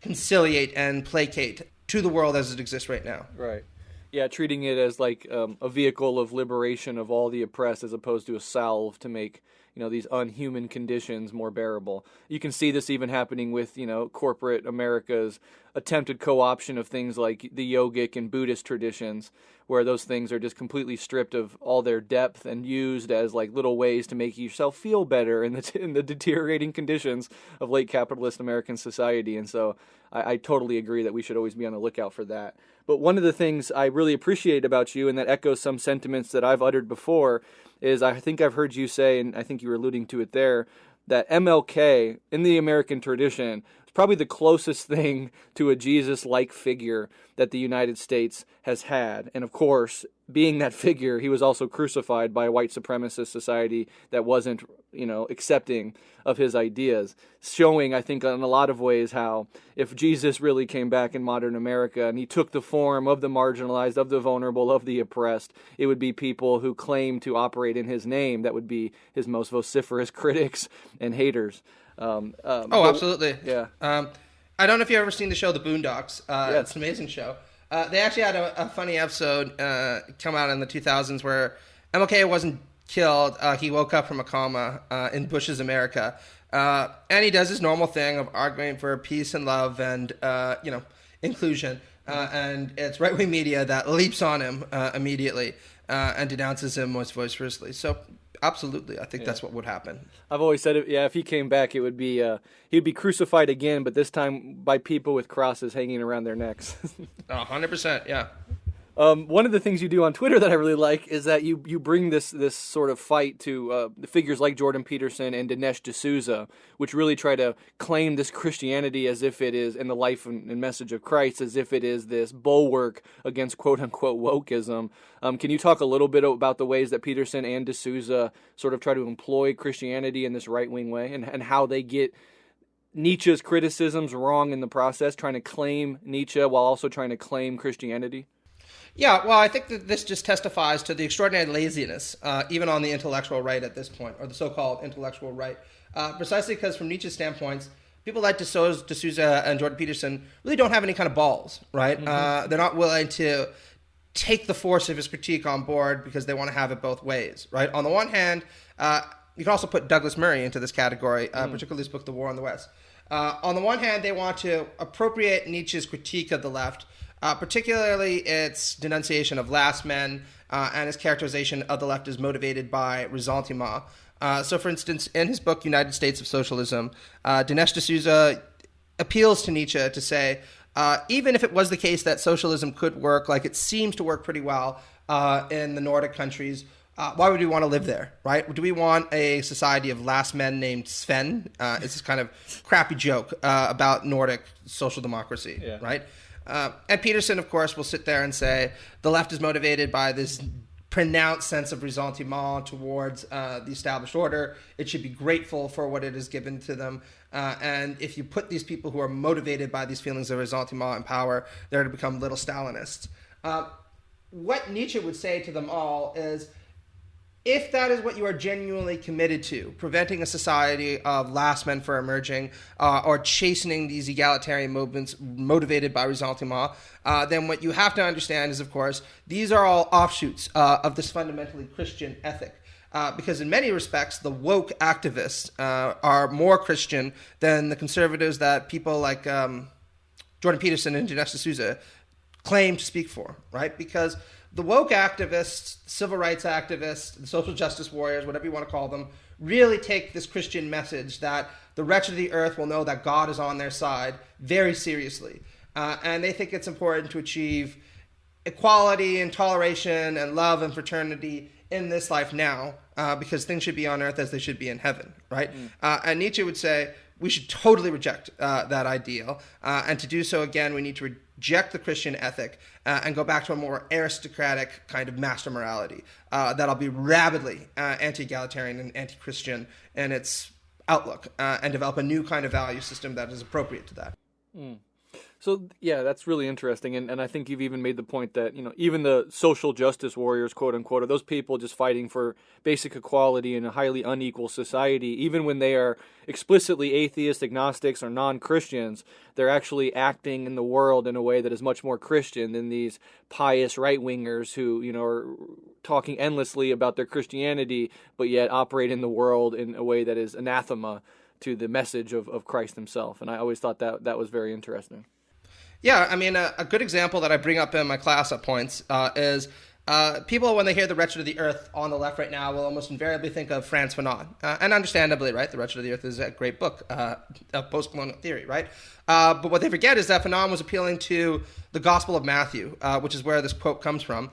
conciliate and placate to the world as it exists right now. Right. Yeah, treating it as like a vehicle of liberation of all the oppressed as opposed to a salve to make, these unhuman conditions more bearable. You can see this even happening with, corporate America's attempted co-option of things like the yogic and Buddhist traditions, where those things are just completely stripped of all their depth and used as like little ways to make yourself feel better in the deteriorating conditions of late capitalist American society. And so I totally agree that we should always be on the lookout for that. But one of the things I really appreciate about you, and that echoes some sentiments that I've uttered before, is I think I've heard you say, and I think you were alluding to it there, that MLK in the American tradition is probably the closest thing to a Jesus-like figure that the United States has had. And of course, being that figure, he was also crucified by a white supremacist society that wasn't, accepting of his ideas, showing, I think, in a lot of ways how if Jesus really came back in modern America and he took the form of the marginalized, of the vulnerable, of the oppressed, it would be people who claim to operate in his name that would be his most vociferous critics and haters. Absolutely. Yeah. I don't know if you've ever seen the show The Boondocks. Yeah. It's an amazing show. They actually had a funny episode come out in the 2000s where MLK wasn't killed. He woke up from a coma in Bush's America. And he does his normal thing of arguing for peace and love and, inclusion. And it's right-wing media that leaps on him immediately and denounces him most vociferously. So absolutely, I think that's what would happen. I've always said, if he came back, it would be he'd be crucified again, but this time by people with crosses hanging around their necks. 100%, yeah. One of the things you do on Twitter that I really like is that you bring this sort of fight to figures like Jordan Peterson and Dinesh D'Souza, which really try to claim this Christianity as if it is, and the life and message of Christ, as if it is this bulwark against quote-unquote wokeism. Can you talk a little bit about the ways that Peterson and D'Souza sort of try to employ Christianity in this right-wing way, and how they get Nietzsche's criticisms wrong in the process, trying to claim Nietzsche while also trying to claim Christianity? Yeah, well, I think that this just testifies to the extraordinary laziness, even on the intellectual right at this point, or the so-called intellectual right, precisely because from Nietzsche's standpoints, people like D'Souza and Jordan Peterson really don't have any kind of balls, right? Mm-hmm. They're not willing to take the force of his critique on board because they want to have it both ways, right? On the one hand, you can also put Douglas Murray into this category, particularly his book, The War on the West. On the one hand, they want to appropriate Nietzsche's critique of the left, particularly its denunciation of last men and his characterization of the left as motivated by ressentiment. So, for instance, in his book, United States of Socialism, Dinesh D'Souza appeals to Nietzsche to say, even if it was the case that socialism could work, like it seems to work pretty well in the Nordic countries, why would we want to live there, right? Do we want a society of last men named Sven? It's this kind of crappy joke about Nordic social democracy, right? And Peterson, of course, will sit there and say the left is motivated by this pronounced sense of ressentiment towards the established order. It should be grateful for what it has given to them. And if you put these people who are motivated by these feelings of ressentiment in power, they're going to become little Stalinists. What Nietzsche would say to them all is, if that is what you are genuinely committed to, preventing a society of last men from emerging or chastening these egalitarian movements motivated by ressentiment, then what you have to understand is, of course, these are all offshoots of this fundamentally Christian ethic. Because in many respects, the woke activists are more Christian than the conservatives that people like Jordan Peterson and Dinesh D'Souza claim to speak for, right? Because the woke activists, civil rights activists, the social justice warriors, whatever you want to call them, really take this Christian message that the wretched of the earth will know that God is on their side very seriously. And they think it's important to achieve equality and toleration and love and fraternity in this life now, because things should be on earth as they should be in heaven, right? And Nietzsche would say, we should totally reject that ideal. And to do so, again, we need to reject the Christian ethic and go back to a more aristocratic kind of master morality that'll be rabidly anti-egalitarian and anti-Christian in its outlook and develop a new kind of value system that is appropriate to that. So yeah, that's really interesting, and I think you've even made the point that even the social justice warriors, quote unquote, are those people just fighting for basic equality in a highly unequal society. Even when they are explicitly atheists, agnostics, or non-Christians, they're actually acting in the world in a way that is much more Christian than these pious right-wingers who are talking endlessly about their Christianity, but yet operate in the world in a way that is anathema to the message of Christ himself. And I always thought that was very interesting. Yeah, I mean, a good example that I bring up in my class at points is people, when they hear The Wretched of the Earth on the left right now, will almost invariably think of Frantz Fanon. And understandably, right, The Wretched of the Earth is a great book of post-colonial theory, right? But what they forget is that Fanon was appealing to the Gospel of Matthew, which is where this quote comes from,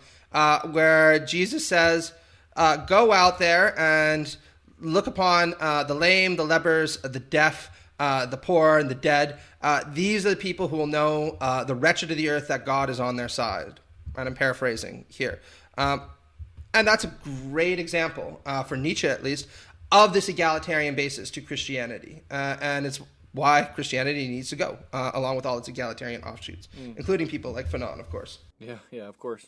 where Jesus says, go out there and look upon the lame, the lepers, the deaf, the poor, and the dead. These are the people who will know the wretched of the earth, that God is on their side. And I'm paraphrasing here. And that's a great example, for Nietzsche at least, of this egalitarian basis to Christianity. And it's why Christianity needs to go, along with all its egalitarian offshoots, including people like Fanon, of course. Yeah, of course.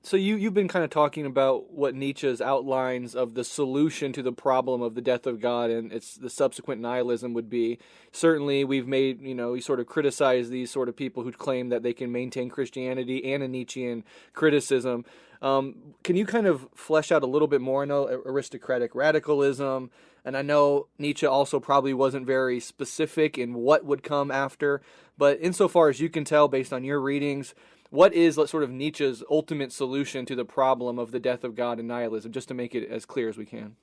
So you've been kind of talking about what Nietzsche's outlines of the solution to the problem of the death of God and its the subsequent nihilism would be. Certainly, we've made, you sort of criticize these sort of people who claim that they can maintain Christianity and a Nietzschean criticism. Can you kind of flesh out a little bit more? I know aristocratic radicalism, and I know Nietzsche also probably wasn't very specific in what would come after, but insofar as you can tell based on your readings, what is sort of Nietzsche's ultimate solution to the problem of the death of God and nihilism, just to make it as clear as we can?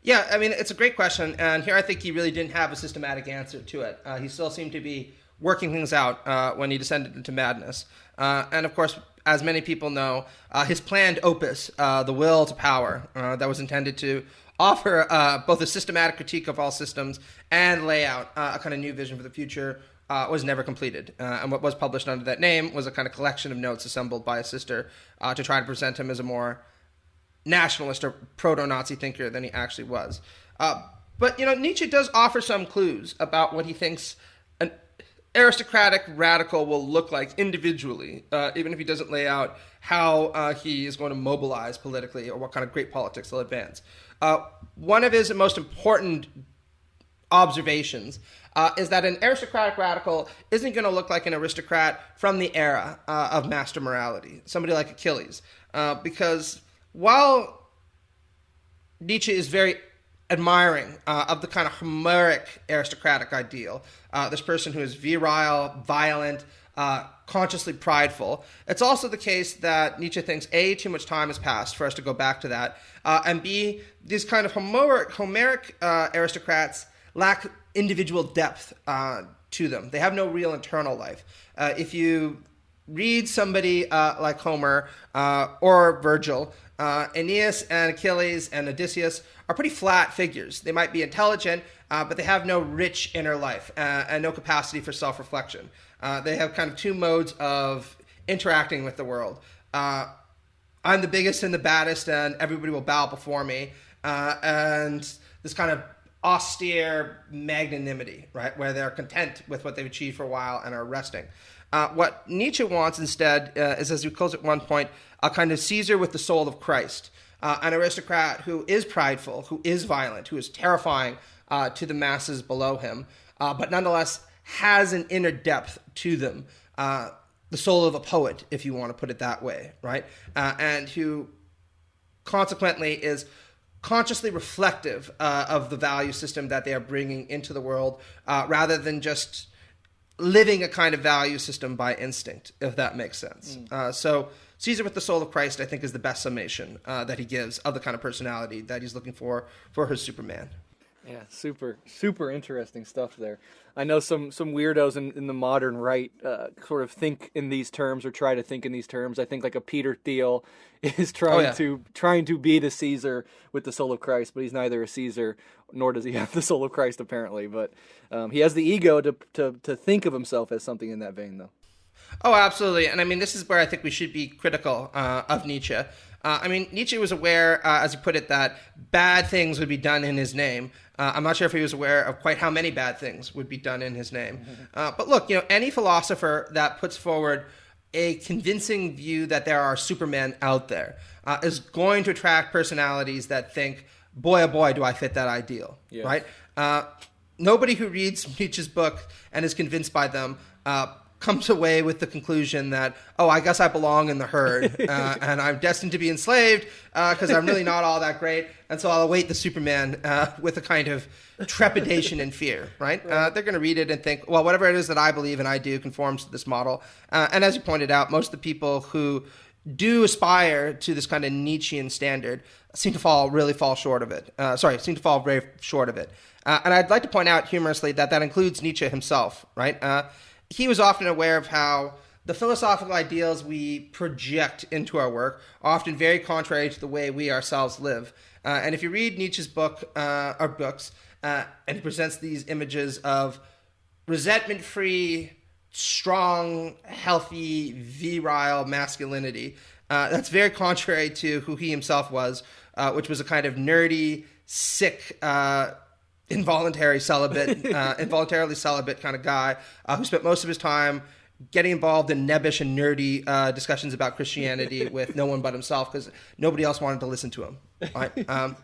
Yeah, I mean, it's a great question, and here I think he really didn't have a systematic answer to it. He still seemed to be working things out when he descended into madness. And of course, as many people know, his planned opus, The Will to Power, that was intended to offer both a systematic critique of all systems and lay out a kind of new vision for the future, was never completed. And what was published under that name was a kind of collection of notes assembled by his sister to try to present him as a more nationalist or proto-Nazi thinker than he actually was. But, Nietzsche does offer some clues about what he thinks an aristocratic radical will look like individually, even if he doesn't lay out how he is going to mobilize politically or what kind of great politics he'll advance. One of his most important observations is that an aristocratic radical isn't going to look like an aristocrat from the era of master morality, somebody like Achilles. Because while Nietzsche is very admiring of the kind of Homeric aristocratic ideal, this person who is virile, violent, consciously prideful, it's also the case that Nietzsche thinks, A, too much time has passed for us to go back to that, and B, these kind of Homeric aristocrats lack individual depth to them. They have no real internal life. If you read somebody like Homer or Virgil, Aeneas and Achilles and Odysseus are pretty flat figures. They might be intelligent, but they have no rich inner life and no capacity for self-reflection. They have kind of two modes of interacting with the world. I'm the biggest and the baddest, and everybody will bow before me. And this kind of austere magnanimity, right, where they're content with what they've achieved for a while and are resting. What Nietzsche wants instead is, as he calls at one point, a kind of Caesar with the soul of Christ, an aristocrat who is prideful, who is violent, who is terrifying to the masses below him, but nonetheless has an inner depth to them, the soul of a poet, if you want to put it that way, right, and who consequently is consciously reflective of the value system that they are bringing into the world, rather than just living a kind of value system by instinct, if that makes sense. So Caesar with the soul of Christ, I think, is the best summation that he gives of the kind of personality that he's looking for his Superman. Yeah, super interesting stuff there. I know some weirdos in the modern right sort of think in these terms or try to think in these terms. I think like a Peter Thiel is trying to be the Caesar with the soul of Christ, but he's neither a Caesar nor does he have the soul of Christ apparently. But he has the ego to think of himself as something in that vein, though. Oh, absolutely. And I mean, this is where I think we should be critical of Nietzsche. Nietzsche was aware, as he put it, that bad things would be done in his name. I'm not sure if he was aware of quite how many bad things would be done in his name. But look, any philosopher that puts forward a convincing view that there are supermen out there is going to attract personalities that think, boy, oh boy, do I fit that ideal, yes. Right? Nobody who reads Nietzsche's book and is convinced by them comes away with the conclusion that, oh, I guess I belong in the herd, and I'm destined to be enslaved because I'm really not all that great, and so I'll await the Superman with a kind of trepidation and fear, right? They're going to read it and think, well, whatever it is that I believe and I do conforms to this model. And as you pointed out, most of the people who do aspire to this kind of Nietzschean standard seem to fall short of it. Seem to fall very short of it. And I'd like to point out humorously that includes Nietzsche himself, right? He was often aware of how the philosophical ideals we project into our work are often very contrary to the way we ourselves live. And if you read Nietzsche's books, and he presents these images of resentment-free, strong, healthy, virile masculinity, that's very contrary to who he himself was, which was a kind of nerdy, sick, involuntarily celibate kind of guy who spent most of his time getting involved in nebbish and nerdy discussions about Christianity with no one but himself because nobody else wanted to listen to him. Right?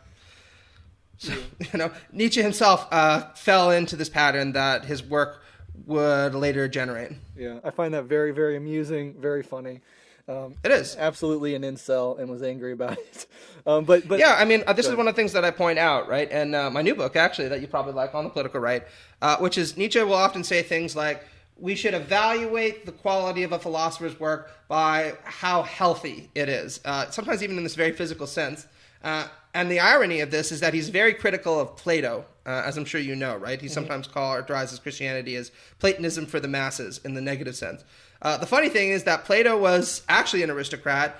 Nietzsche himself fell into this pattern that his work would later generate. Yeah, I find that very, very amusing, very funny. It is absolutely an incel and was angry about it. But yeah, this is one of the things that I point out, right? And my new book, actually, that you probably like on the political right, which is Nietzsche will often say things like, we should evaluate the quality of a philosopher's work by how healthy it is, sometimes even in this very physical sense. And the irony of this is that he's very critical of Plato, as I'm sure you know, right? He sometimes characterizes Christianity as Platonism for the masses in the negative sense. The funny thing is that Plato was actually an aristocrat.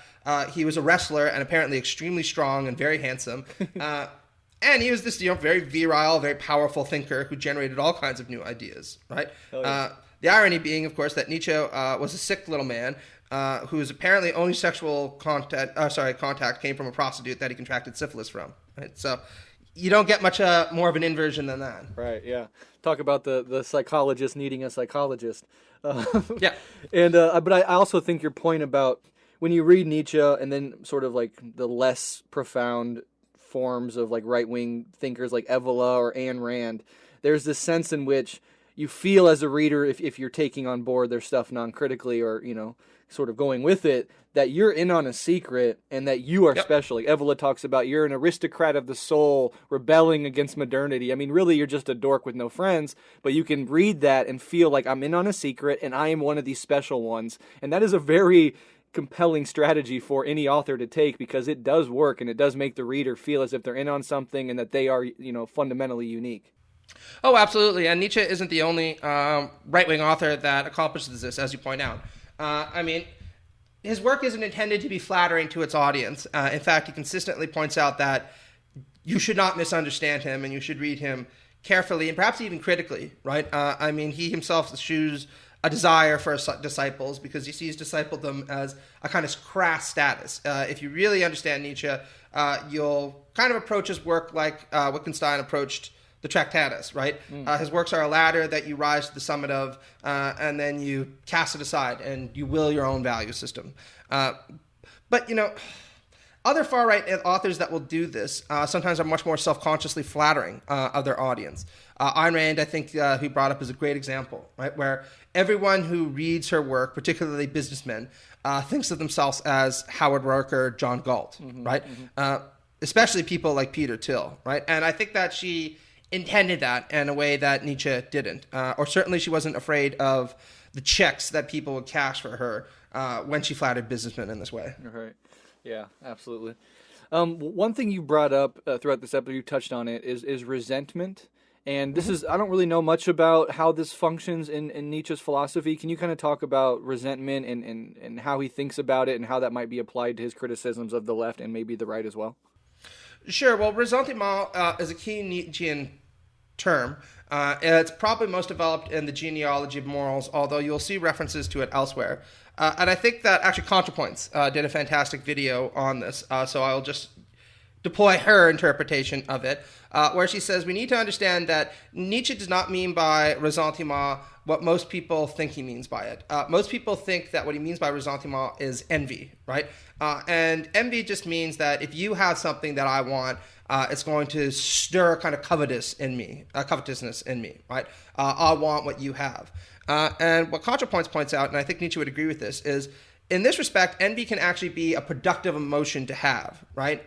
He was a wrestler and apparently extremely strong and very handsome. And he was this very virile, very powerful thinker who generated all kinds of new ideas, right? Oh, yeah. The irony being, of course, that Nietzsche was a sick little man whose apparently only sexual contact came from a prostitute that he contracted syphilis from. Right? So you don't get much more of an inversion than that. Right, yeah. Talk about the psychologist needing a psychologist. Yeah. And but I also think your point about when you read Nietzsche and then sort of like the less profound forms of like right-wing thinkers like Evola or Ayn Rand, there's this sense in which you feel as a reader, if you're taking on board their stuff non-critically or, sort of going with it, that you're in on a secret and that you are special. Like Evola talks about, you're an aristocrat of the soul rebelling against modernity. Really, you're just a dork with no friends, but you can read that and feel like I'm in on a secret and I am one of these special ones. And that is a very compelling strategy for any author to take because it does work and it does make the reader feel as if they're in on something and that they are, fundamentally unique. Oh, absolutely. And Nietzsche isn't the only right-wing author that accomplishes this, as you point out. His work isn't intended to be flattering to its audience. In fact, he consistently points out that you should not misunderstand him and you should read him carefully and perhaps even critically, right? He himself eschews a desire for disciples because he sees discipledom as a kind of crass status. If you really understand Nietzsche, you'll kind of approach his work like Wittgenstein approached the Tractatus, right? His works are a ladder that you rise to the summit of, and then you cast it aside, and you will your own value system. But other far-right authors that will do this sometimes are much more self-consciously flattering of their audience. Ayn Rand, I think, who brought up, is a great example, right? Where everyone who reads her work, particularly businessmen, thinks of themselves as Howard Roark or John Galt, right? Especially people like Peter Thiel, right? And I think that she intended that in a way that Nietzsche didn't. Or certainly she wasn't afraid of the checks that people would cash for her when she flattered businessmen in this way. Right. Yeah, absolutely. One thing you brought up throughout this episode, you touched on it, is resentment. And this is, I don't really know much about how this functions in Nietzsche's philosophy. Can you kind of talk about resentment and how he thinks about it and how that might be applied to his criticisms of the left and maybe the right as well? Sure. Well, ressentiment is a key Nietzschean term, It's probably most developed in the genealogy of morals, although you'll see references to it elsewhere. And I think that actually ContraPoints did a fantastic video on this, so I'll just deploy her interpretation of it, where she says we need to understand that Nietzsche does not mean by ressentiment what most people think he means by it. Most people think that what he means by ressentiment is envy, right? And envy just means that if you have something that I want, it's going to stir kind of covetousness in me, right? I want what you have. And what ContraPoints points out, and I think Nietzsche would agree with this, is in this respect, envy can actually be a productive emotion to have, right?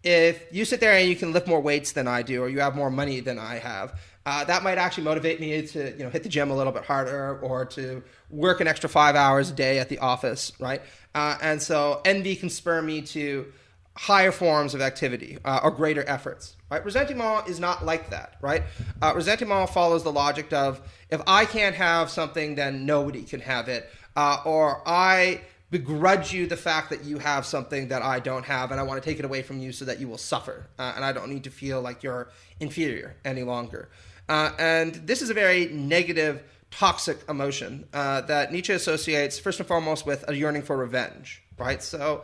If you sit there and you can lift more weights than I do, or you have more money than I have, that might actually motivate me to hit the gym a little bit harder, or to work an extra 5 hours a day at the office, right? And so envy can spur me to higher forms of activity or greater efforts, right? Ressentiment is not like that, right? Ressentiment follows the logic of if I can't have something, then nobody can have it, or I begrudge you the fact that you have something that I don't have, and I want to take it away from you so that you will suffer, and I don't need to feel like you're inferior any longer. And this is a very negative, toxic emotion that Nietzsche associates first and foremost with a yearning for revenge, right? So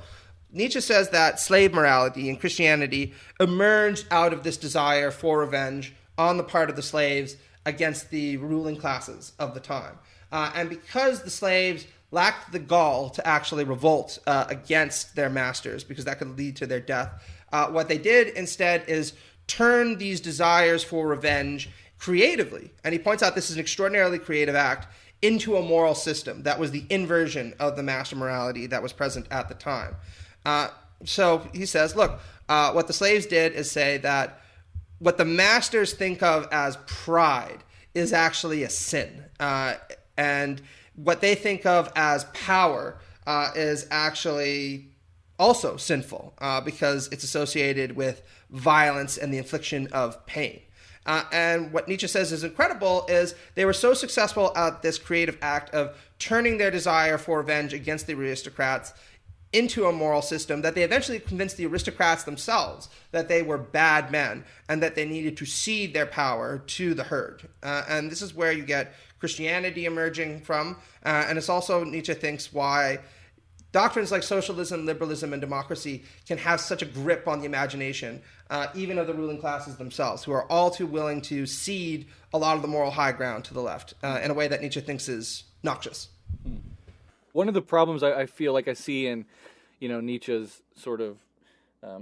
Nietzsche says that slave morality in Christianity emerged out of this desire for revenge on the part of the slaves against the ruling classes of the time. And because the slaves lacked the gall to actually revolt against their masters, because that could lead to their death, what they did instead is turn these desires for revenge creatively, and he points out this is an extraordinarily creative act, into a moral system that was the inversion of the master morality that was present at the time. So he says, look, what the slaves did is say that what the masters think of as pride is actually a sin. And what they think of as power is actually also sinful because it's associated with violence and the infliction of pain. And what Nietzsche says is incredible is they were so successful at this creative act of turning their desire for revenge against the aristocrats into a moral system that they eventually convinced the aristocrats themselves that they were bad men and that they needed to cede their power to the herd. And this is where you get Christianity emerging from. And it's also, Nietzsche thinks, why doctrines like socialism, liberalism, and democracy can have such a grip on the imagination, even of the ruling classes themselves, who are all too willing to cede a lot of the moral high ground to the left in a way that Nietzsche thinks is noxious. One of the problems I feel like I see in, Nietzsche's sort of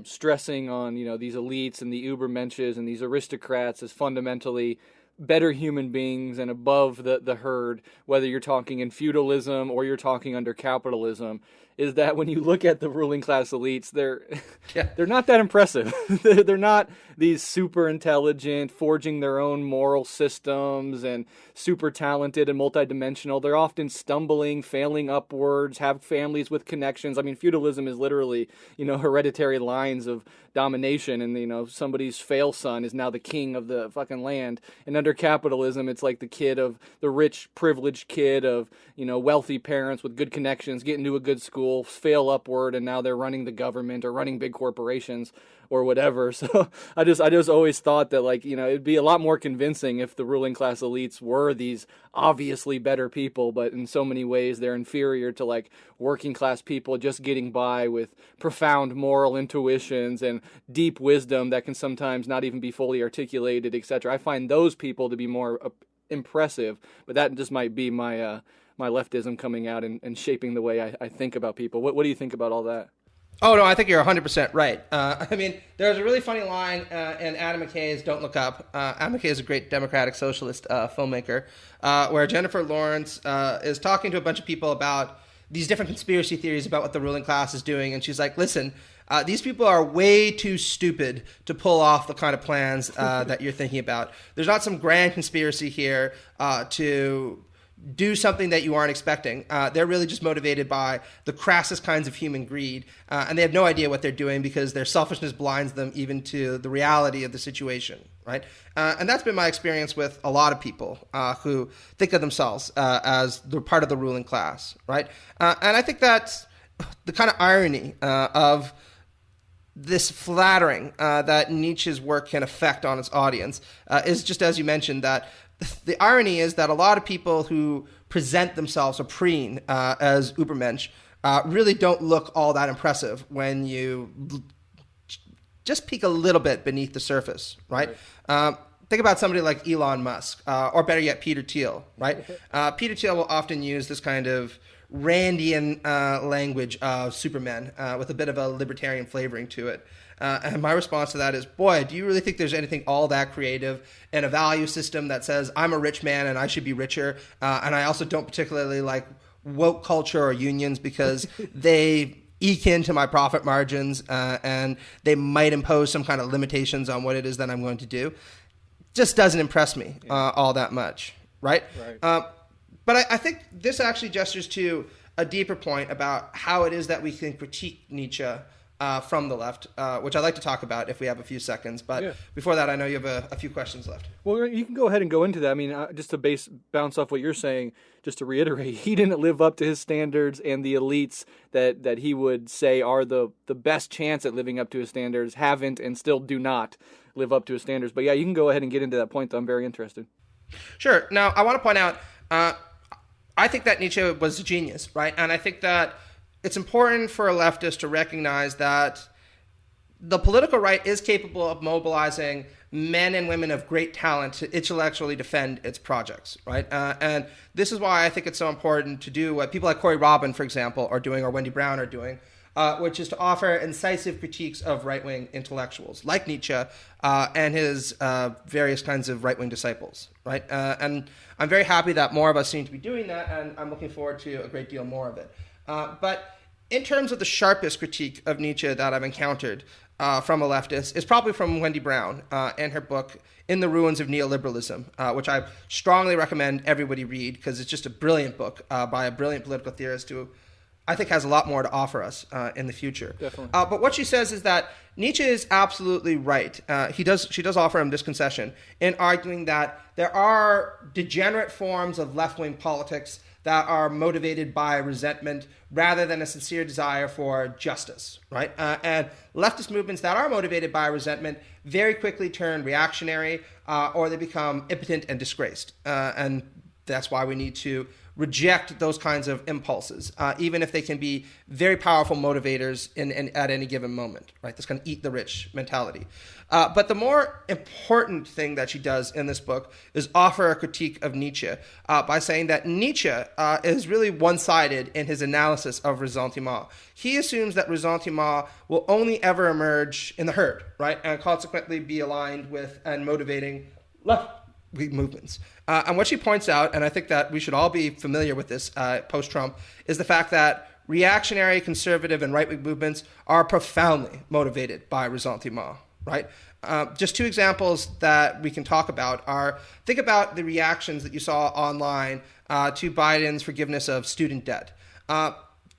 stressing on, these elites and the Übermensches and these aristocrats as fundamentally better human beings and above the herd, whether you're talking in feudalism or you're talking under capitalism, is that when you look at the ruling class elites, they're not that impressive. They're not these super intelligent, forging their own moral systems and super talented and multidimensional. They're often stumbling, failing upwards, have families with connections. I mean, feudalism is literally, hereditary lines of domination, and somebody's fail son is now the king of the fucking land. And under capitalism, it's like the rich, privileged kid of, wealthy parents with good connections, get into a good school, fail upward, and now they're running the government or running big corporations or whatever. So I just always thought that, it'd be a lot more convincing if the ruling class elites were these obviously better people, but in so many ways they're inferior to working class people just getting by with profound moral intuitions and deep wisdom that can sometimes not even be fully articulated, etc. I find those people to be more impressive, but that just might be my my leftism coming out and shaping the way I think about people. What do you think about all that? Oh, no, I think you're 100% right. There's a really funny line in Adam McKay's Don't Look Up. Adam McKay is a great democratic socialist filmmaker, where Jennifer Lawrence is talking to a bunch of people about these different conspiracy theories about what the ruling class is doing. And she's like, listen, these people are way too stupid to pull off the kind of plans that you're thinking about. There's not some grand conspiracy here to do something that you aren't expecting. They're really just motivated by the crassest kinds of human greed, and they have no idea what they're doing because their selfishness blinds them even to the reality of the situation, right? And that's been my experience with a lot of people who think of themselves as they're part of the ruling class, right? And I think that's the kind of irony of this flattering that Nietzsche's work can affect on its audience is just as you mentioned, that the irony is that a lot of people who present themselves or preen as Übermensch really don't look all that impressive when you just peek a little bit beneath the surface, right? Think about somebody like Elon Musk, or better yet, Peter Thiel, right? Peter Thiel will often use this kind of Randian language of Superman with a bit of a libertarian flavoring to it. And my response to that is, boy, do you really think there's anything all that creative in a value system that says I'm a rich man and I should be richer, and I also don't particularly like woke culture or unions because they eke into my profit margins and they might impose some kind of limitations on what it is that I'm going to do. Just doesn't impress me all that much, right? But I think this actually gestures to a deeper point about how it is that we can critique Nietzsche from the left, which I'd like to talk about if we have a few seconds. But before that, I know you have a few questions left. Well, you can go ahead and go into that. I mean, just to bounce off what you're saying, just to reiterate, he didn't live up to his standards, and the elites that he would say are the best chance at living up to his standards haven't and still do not live up to his standards. But yeah, you can go ahead and get into that point, though. I'm very interested. Sure. Now, I want to point out, I think that Nietzsche was a genius, right? And I think that it's important for a leftist to recognize that the political right is capable of mobilizing men and women of great talent to intellectually defend its projects, right? And this is why I think it's so important to do what people like Corey Robin, for example, are doing, or Wendy Brown are doing, which is to offer incisive critiques of right-wing intellectuals like Nietzsche and his various kinds of right-wing disciples, right? And I'm very happy that more of us seem to be doing that, and I'm looking forward to a great deal more of it. But in terms of the sharpest critique of Nietzsche that I've encountered from a leftist is probably from Wendy Brown and her book In the Ruins of Neoliberalism, which I strongly recommend everybody read because it's just a brilliant book by a brilliant political theorist who I think has a lot more to offer us in the future. Definitely. But what she says is that Nietzsche is absolutely right. She does offer him this concession in arguing that there are degenerate forms of left-wing politics that are motivated by resentment rather than a sincere desire for justice, right? And leftist movements that are motivated by resentment very quickly turn reactionary or they become impotent and disgraced. And that's why we need to reject those kinds of impulses, even if they can be very powerful motivators at any given moment, right? This kind of eat the rich mentality. But the more important thing that she does in this book is offer a critique of Nietzsche by saying that Nietzsche is really one-sided in his analysis of ressentiment. He assumes that ressentiment will only ever emerge in the herd, right? And consequently be aligned with and motivating left movements. And what she points out, and I think that we should all be familiar with this post-Trump, is the fact that reactionary, conservative, and right-wing movements are profoundly motivated by ressentiment, right? Just two examples that we can talk about are, think about the reactions that you saw online to Biden's forgiveness of student debt.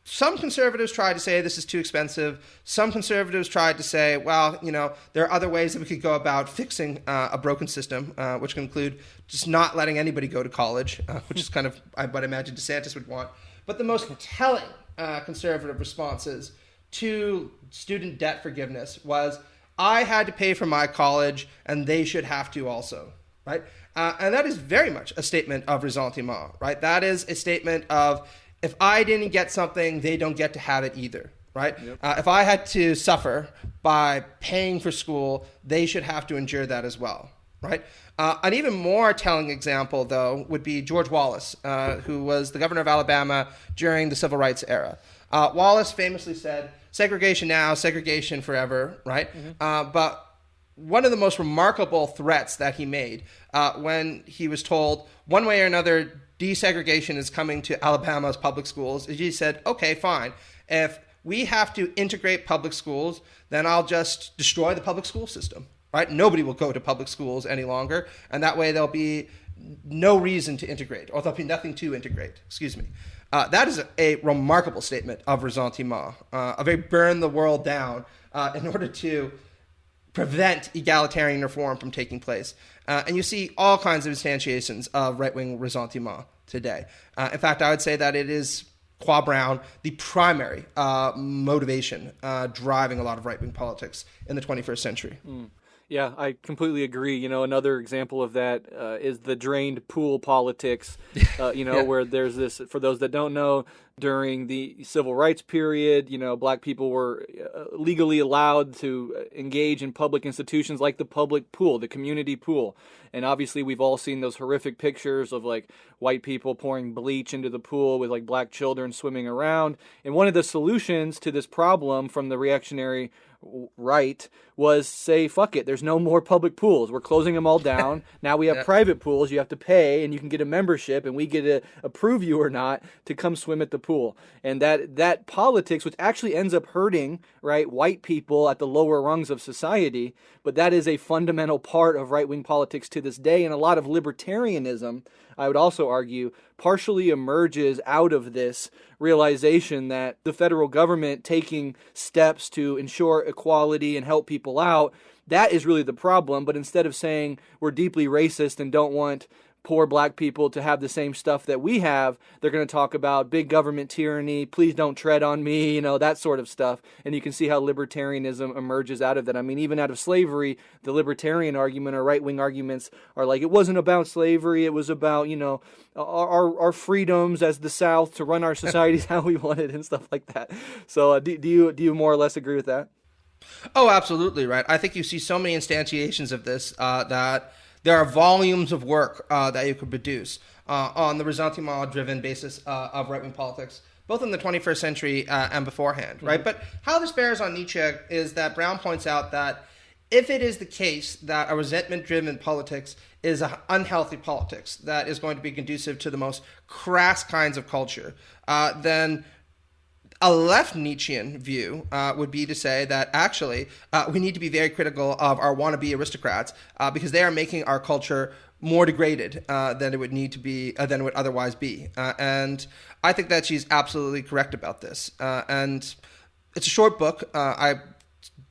Some conservatives tried to say this is too expensive. Some conservatives tried to say, well, there are other ways that we could go about fixing a broken system, which can include just not letting anybody go to college, which is kind of what I imagine DeSantis would want. But the most telling conservative responses to student debt forgiveness was, I had to pay for my college and they should have to also, right? And that is very much a statement of ressentiment, right? That is a statement of, if I didn't get something, they don't get to have it either, right? Yep. If I had to suffer by paying for school, they should have to endure that as well, right? An even more telling example, though, would be George Wallace, who was the governor of Alabama during the Civil Rights era. Wallace famously said, segregation now, segregation forever, right? Mm-hmm. But one of the most remarkable threats that he made when he was told, one way or another, desegregation is coming to Alabama's public schools, he said, okay, fine. If we have to integrate public schools, then I'll just destroy the public school system, right? Nobody will go to public schools any longer, and that way there'll be no reason to integrate, or there'll be nothing to integrate, excuse me. That is a remarkable statement of ressentiment, a very burn the world down in order to prevent egalitarian reform from taking place. And you see all kinds of instantiations of right-wing ressentiment today. In fact, I would say that it is qua Brown, the primary motivation driving a lot of right-wing politics in the 21st century. Yeah, I completely agree. You know, another example of that is the drained pool politics, where there's this, for those that don't know, during the civil rights period, black people were legally allowed to engage in public institutions like the public pool, the community pool. And obviously we've all seen those horrific pictures of like white people pouring bleach into the pool with like black children swimming around. And one of the solutions to this problem from the reactionary right was say, fuck it, there's no more public pools. We're closing them all down. Now we have private pools. You have to pay and you can get a membership and we get to approve you or not to come swim at the pool. And that politics, which actually ends up hurting, right, white people at the lower rungs of society, but that is a fundamental part of right-wing politics to this day. And a lot of libertarianism, I would also argue, partially emerges out of this realization that the federal government taking steps to ensure equality and help people out, that is really the problem. But instead of saying we're deeply racist and don't want poor black people to have the same stuff that we have, they're going to talk about big government tyranny, please don't tread on me, that sort of stuff. And you can see how libertarianism emerges out of that. I mean, even out of slavery, the libertarian argument or right-wing arguments are like, it wasn't about slavery, it was about, our freedoms as the South to run our societies how we wanted and stuff like that. So do you more or less agree with that? Oh, absolutely, right. I think you see so many instantiations of this that there are volumes of work that you could produce on the ressentiment-driven basis of right-wing politics, both in the 21st century and beforehand, right? But how this bears on Nietzsche is that Brown points out that if it is the case that a resentment-driven politics is an unhealthy politics that is going to be conducive to the most crass kinds of culture, then a left Nietzschean view would be to say that actually we need to be very critical of our wannabe aristocrats because they are making our culture more degraded than it would need to be, than it would otherwise be. And I think that she's absolutely correct about this. And it's a short book. I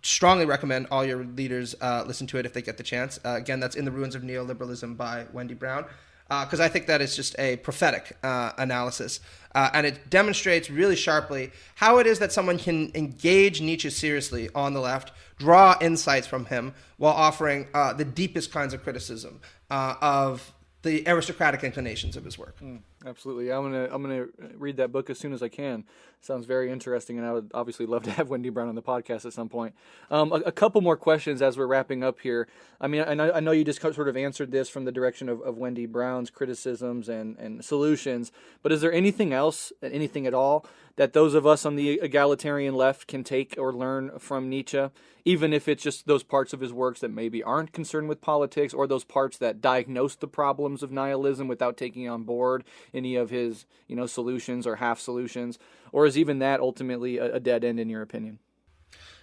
strongly recommend all your readers listen to it if they get the chance. Again, that's In the Ruins of Neoliberalism by Wendy Brown. Because I think that is just a prophetic analysis. And it demonstrates really sharply how it is that someone can engage Nietzsche seriously on the left, draw insights from him, while offering the deepest kinds of criticism of the aristocratic inclinations of his work. Absolutely. I'm gonna read that book as soon as I can. Sounds very interesting, and I would obviously love to have Wendy Brown on the podcast at some point. A couple more questions as we're wrapping up here. I mean, I know you just sort of answered this from the direction of Wendy Brown's criticisms and solutions, but is there anything else, anything at all, that those of us on the egalitarian left can take or learn from Nietzsche, even if it's just those parts of his works that maybe aren't concerned with politics, or those parts that diagnose the problems of nihilism without taking on board any of his, solutions or half solutions? Or is even that ultimately a dead end in your opinion?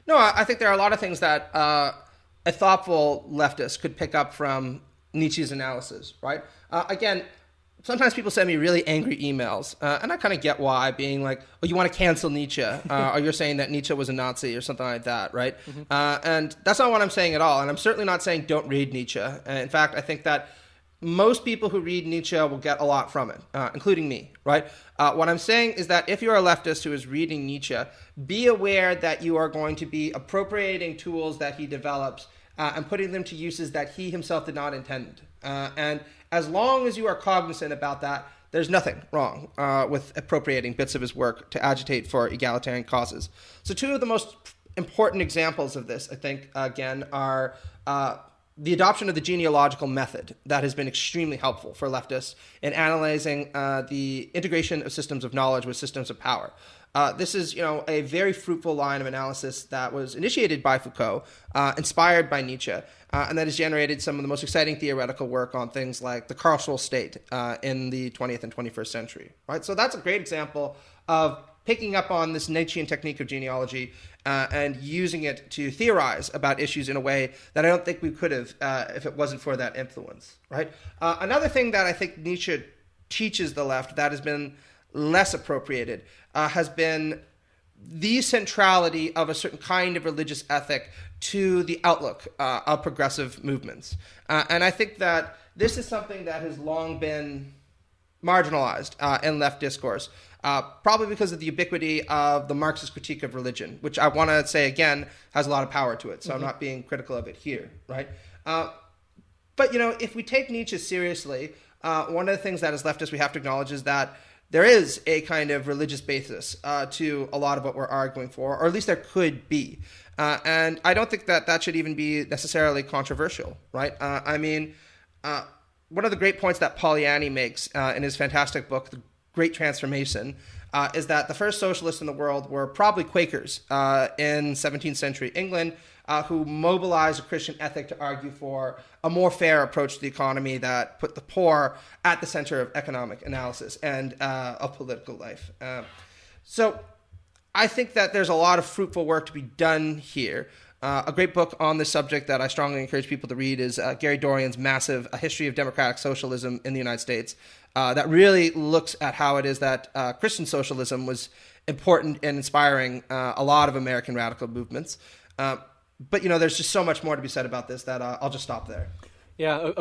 No, I think there are a lot of things that a thoughtful leftist could pick up from Nietzsche's analysis, right? Again, sometimes people send me really angry emails, and I kind of get why, being like, oh, you want to cancel Nietzsche, or you're saying that Nietzsche was a Nazi or something like that, right? And that's not what I'm saying at all. And I'm certainly not saying don't read Nietzsche. In fact, I think that most people who read Nietzsche will get a lot from it, including me, right? What I'm saying is that if you're a leftist who is reading Nietzsche, be aware that you are going to be appropriating tools that he develops and putting them to uses that he himself did not intend. And as long as you are cognizant about that, there's nothing wrong with appropriating bits of his work to agitate for egalitarian causes. So two of the most important examples of this, I think, again, are the adoption of the genealogical method that has been extremely helpful for leftists in analyzing the integration of systems of knowledge with systems of power. This is, a very fruitful line of analysis that was initiated by Foucault, inspired by Nietzsche, and that has generated some of the most exciting theoretical work on things like the carceral state in the 20th and 21st century. Right, so that's a great example of picking up on this Nietzschean technique of genealogy and using it to theorize about issues in a way that I don't think we could have if it wasn't for that influence. Right. Another thing that I think Nietzsche teaches the left that has been less appropriated has been the centrality of a certain kind of religious ethic to the outlook of progressive movements. And I think that this is something that has long been marginalized in left discourse, probably because of the ubiquity of the Marxist critique of religion, which I want to say again has a lot of power to it. So I'm not being critical of it here, right? But if we take Nietzsche seriously, one of the things that as leftists we have to acknowledge is that there is a kind of religious basis to a lot of what we're arguing for, or at least there could be. And I don't think that should even be necessarily controversial, right? One of the great points that Polanyi makes in his fantastic book, The Great Transformation, is that the first socialists in the world were probably Quakers in 17th century England, who mobilized a Christian ethic to argue for a more fair approach to the economy that put the poor at the center of economic analysis and of political life. So I think that there's a lot of fruitful work to be done here. A great book on this subject that I strongly encourage people to read is Gary Dorian's massive A History of Democratic Socialism in the United States that really looks at how it is that Christian socialism was important in inspiring a lot of American radical movements. But there's just so much more to be said about this that I'll just stop there. Yeah.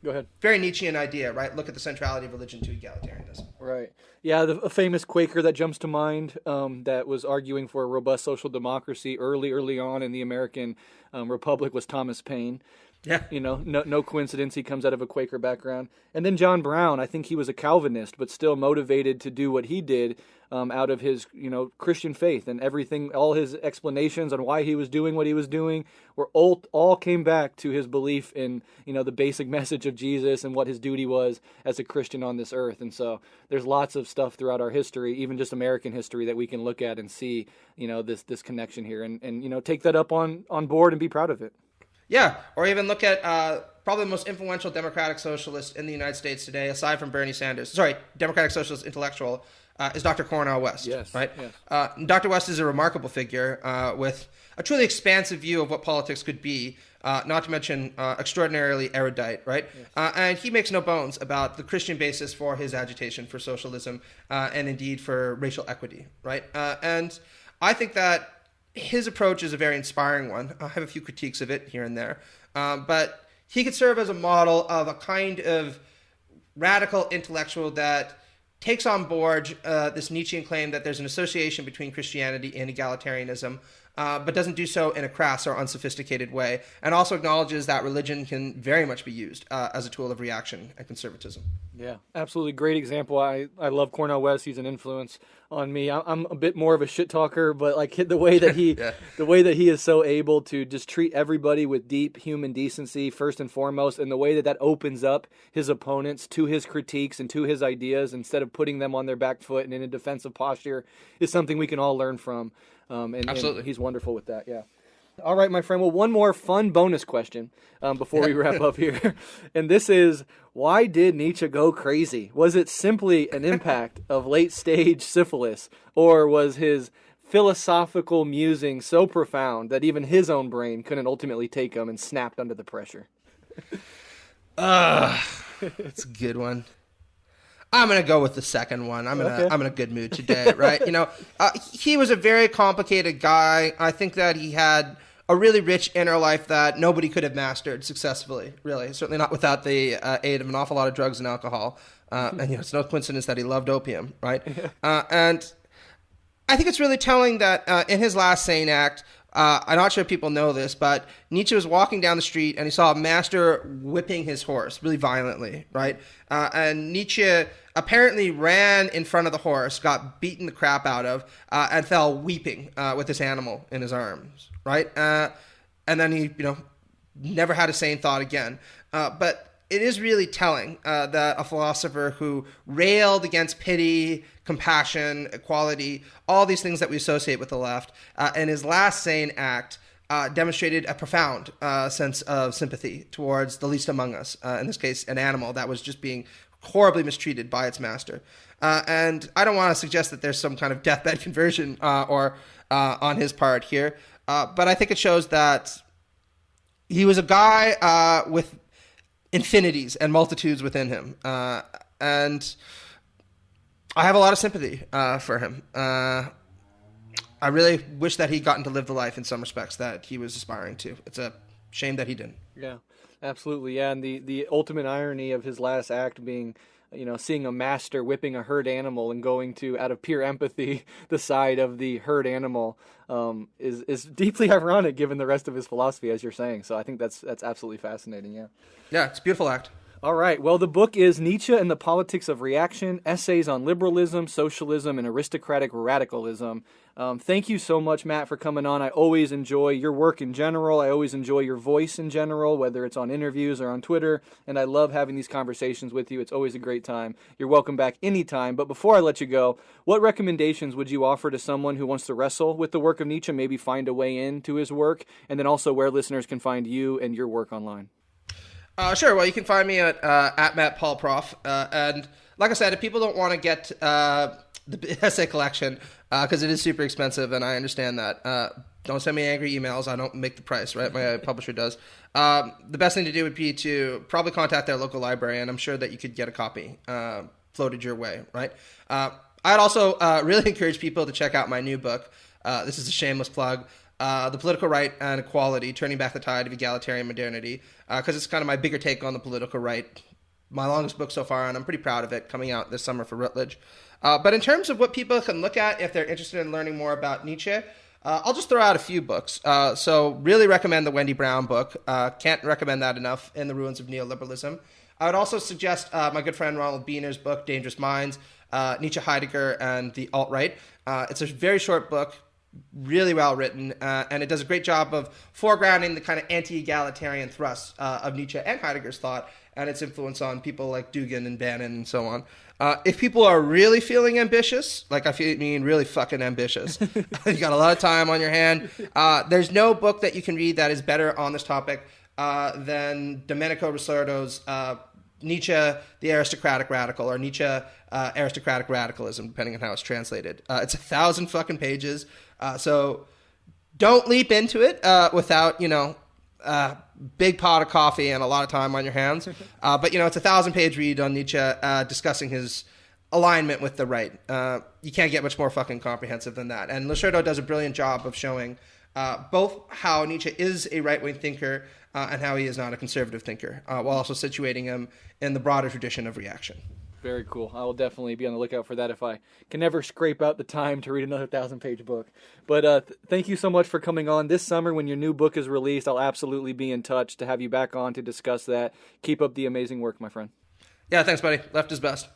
Go ahead. Very Nietzschean idea, right? Look at the centrality of religion to egalitarianism. Right. Yeah, a famous Quaker that jumps to mind that was arguing for a robust social democracy early on in the American Republic was Thomas Paine. Yeah. No coincidence he comes out of a Quaker background. And then John Brown, I think he was a Calvinist, but still motivated to do what he did out of his, Christian faith, and everything, all his explanations on why he was doing what he was doing were all came back to his belief in, the basic message of Jesus and what his duty was as a Christian on this earth. And so there's lots of stuff throughout our history, even just American history, that we can look at and see, this connection here and take that up on board and be proud of it. Yeah, or even look at probably the most influential democratic socialist in the United States today, aside from Bernie Sanders. Sorry, democratic socialist intellectual is Dr. Cornel West. Yes, right. Yes. Dr. West is a remarkable figure with a truly expansive view of what politics could be. Not to mention extraordinarily erudite, right? Yes. And he makes no bones about the Christian basis for his agitation for socialism and indeed for racial equity, right? And I think that his approach is a very inspiring one. I have a few critiques of it here and there. But he could serve as a model of a kind of radical intellectual that takes on board this Nietzschean claim that there's an association between Christianity and egalitarianism, but doesn't do so in a crass or unsophisticated way, and also acknowledges that religion can very much be used as a tool of reaction and conservatism. Yeah, absolutely. Great example. I love Cornel West. He's an influence on me. I'm a bit more of a shit talker, but like the way that he the way that he is so able to just treat everybody with deep human decency first and foremost, and the way that opens up his opponents to his critiques and to his ideas instead of putting them on their back foot and in a defensive posture is something we can all learn from. Absolutely. And he's wonderful with that. Yeah. All right, my friend. Well, one more fun bonus question before we wrap up here. And this is, why did Nietzsche go crazy? Was it simply an impact of late-stage syphilis, or was his philosophical musing so profound that even his own brain couldn't ultimately take him and snapped under the pressure? It's a good one. I'm going to go with the second one. I'm in a good mood today, right? He was a very complicated guy. I think that he had a really rich inner life that nobody could have mastered successfully, really. Certainly not without the aid of an awful lot of drugs and alcohol. And it's no coincidence that he loved opium, right? And I think it's really telling that in his last sane act, I'm not sure if people know this, but Nietzsche was walking down the street and he saw a master whipping his horse really violently, right? And Nietzsche apparently ran in front of the horse, got beaten the crap out of, and fell weeping with this animal in his arms, right? And then he, never had a sane thought again. But it is really telling that a philosopher who railed against pity, compassion, equality, all these things that we associate with the left, in his last sane act, demonstrated a profound sense of sympathy towards the least among us, in this case, an animal that was just being horribly mistreated by its master. And I don't want to suggest that there's some kind of deathbed conversion or on his part here, but I think it shows that he was a guy with infinities and multitudes within him. And I have a lot of sympathy for him. I really wish that he'd gotten to live the life in some respects that he was aspiring to. It's a shame that he didn't. Yeah, absolutely. Yeah, and the ultimate irony of his last act being seeing a master whipping a herd animal and going to, out of pure empathy, the side of the herd animal is deeply ironic given the rest of his philosophy, as you're saying. So I think that's absolutely fascinating. Yeah. Yeah, it's a beautiful act. All right. Well, the book is Nietzsche and the Politics of Reaction, Essays on Liberalism, Socialism, and Aristocratic Radicalism. Thank you so much, Matt, for coming on. I always enjoy your work in general. I always enjoy your voice in general, whether it's on interviews or on Twitter, and I love having these conversations with you. It's always a great time. You're welcome back anytime. But before I let you go, what recommendations would you offer to someone who wants to wrestle with the work of Nietzsche, maybe find a way into his work, and then also where listeners can find you and your work online? Sure. Well, you can find me at Matt Paul Prof. And like I said, if people don't want to get the essay collection, because it is super expensive, and I understand that, don't send me angry emails. I don't make the price, right? My publisher does. The best thing to do would be to probably contact their local library, and I'm sure that you could get a copy floated your way, right? I'd also really encourage people to check out my new book. This is a shameless plug. The Political Right and Equality, Turning Back the Tide of Egalitarian Modernity, because it's kind of my bigger take on the political right, my longest book so far, and I'm pretty proud of it, coming out this summer for Routledge. But in terms of what people can look at if they're interested in learning more about Nietzsche, I'll just throw out a few books. So really recommend the Wendy Brown book. Can't recommend that enough, In the Ruins of Neoliberalism. I would also suggest my good friend Ronald Biener's book, Dangerous Minds, Nietzsche, Heidegger, and the Alt-Right. It's a very short book, really well written, and it does a great job of foregrounding the kind of anti-egalitarian thrust of Nietzsche and Heidegger's thought and its influence on people like Dugin and Bannon and so on. If people are really feeling ambitious, like mean really fucking ambitious, you got a lot of time on your hand, there's no book that you can read that is better on this topic than Domenico Risordo's Nietzsche, the Aristocratic Radical, or Nietzsche, Aristocratic Radicalism, depending on how it's translated. It's 1,000 fucking pages. So don't leap into it without, big pot of coffee and a lot of time on your hands. But, it's a 1,000-page read on Nietzsche discussing his alignment with the right. You can't get much more fucking comprehensive than that. And Risordo does a brilliant job of showing both how Nietzsche is a right-wing thinker and how he is not a conservative thinker, while also situating him in the broader tradition of reaction. Very cool. I will definitely be on the lookout for that if I can never scrape out the time to read another 1,000-page book. But thank you so much for coming on. This summer, when your new book is released, I'll absolutely be in touch to have you back on to discuss that. Keep up the amazing work, my friend. Yeah, thanks, buddy. Left is best.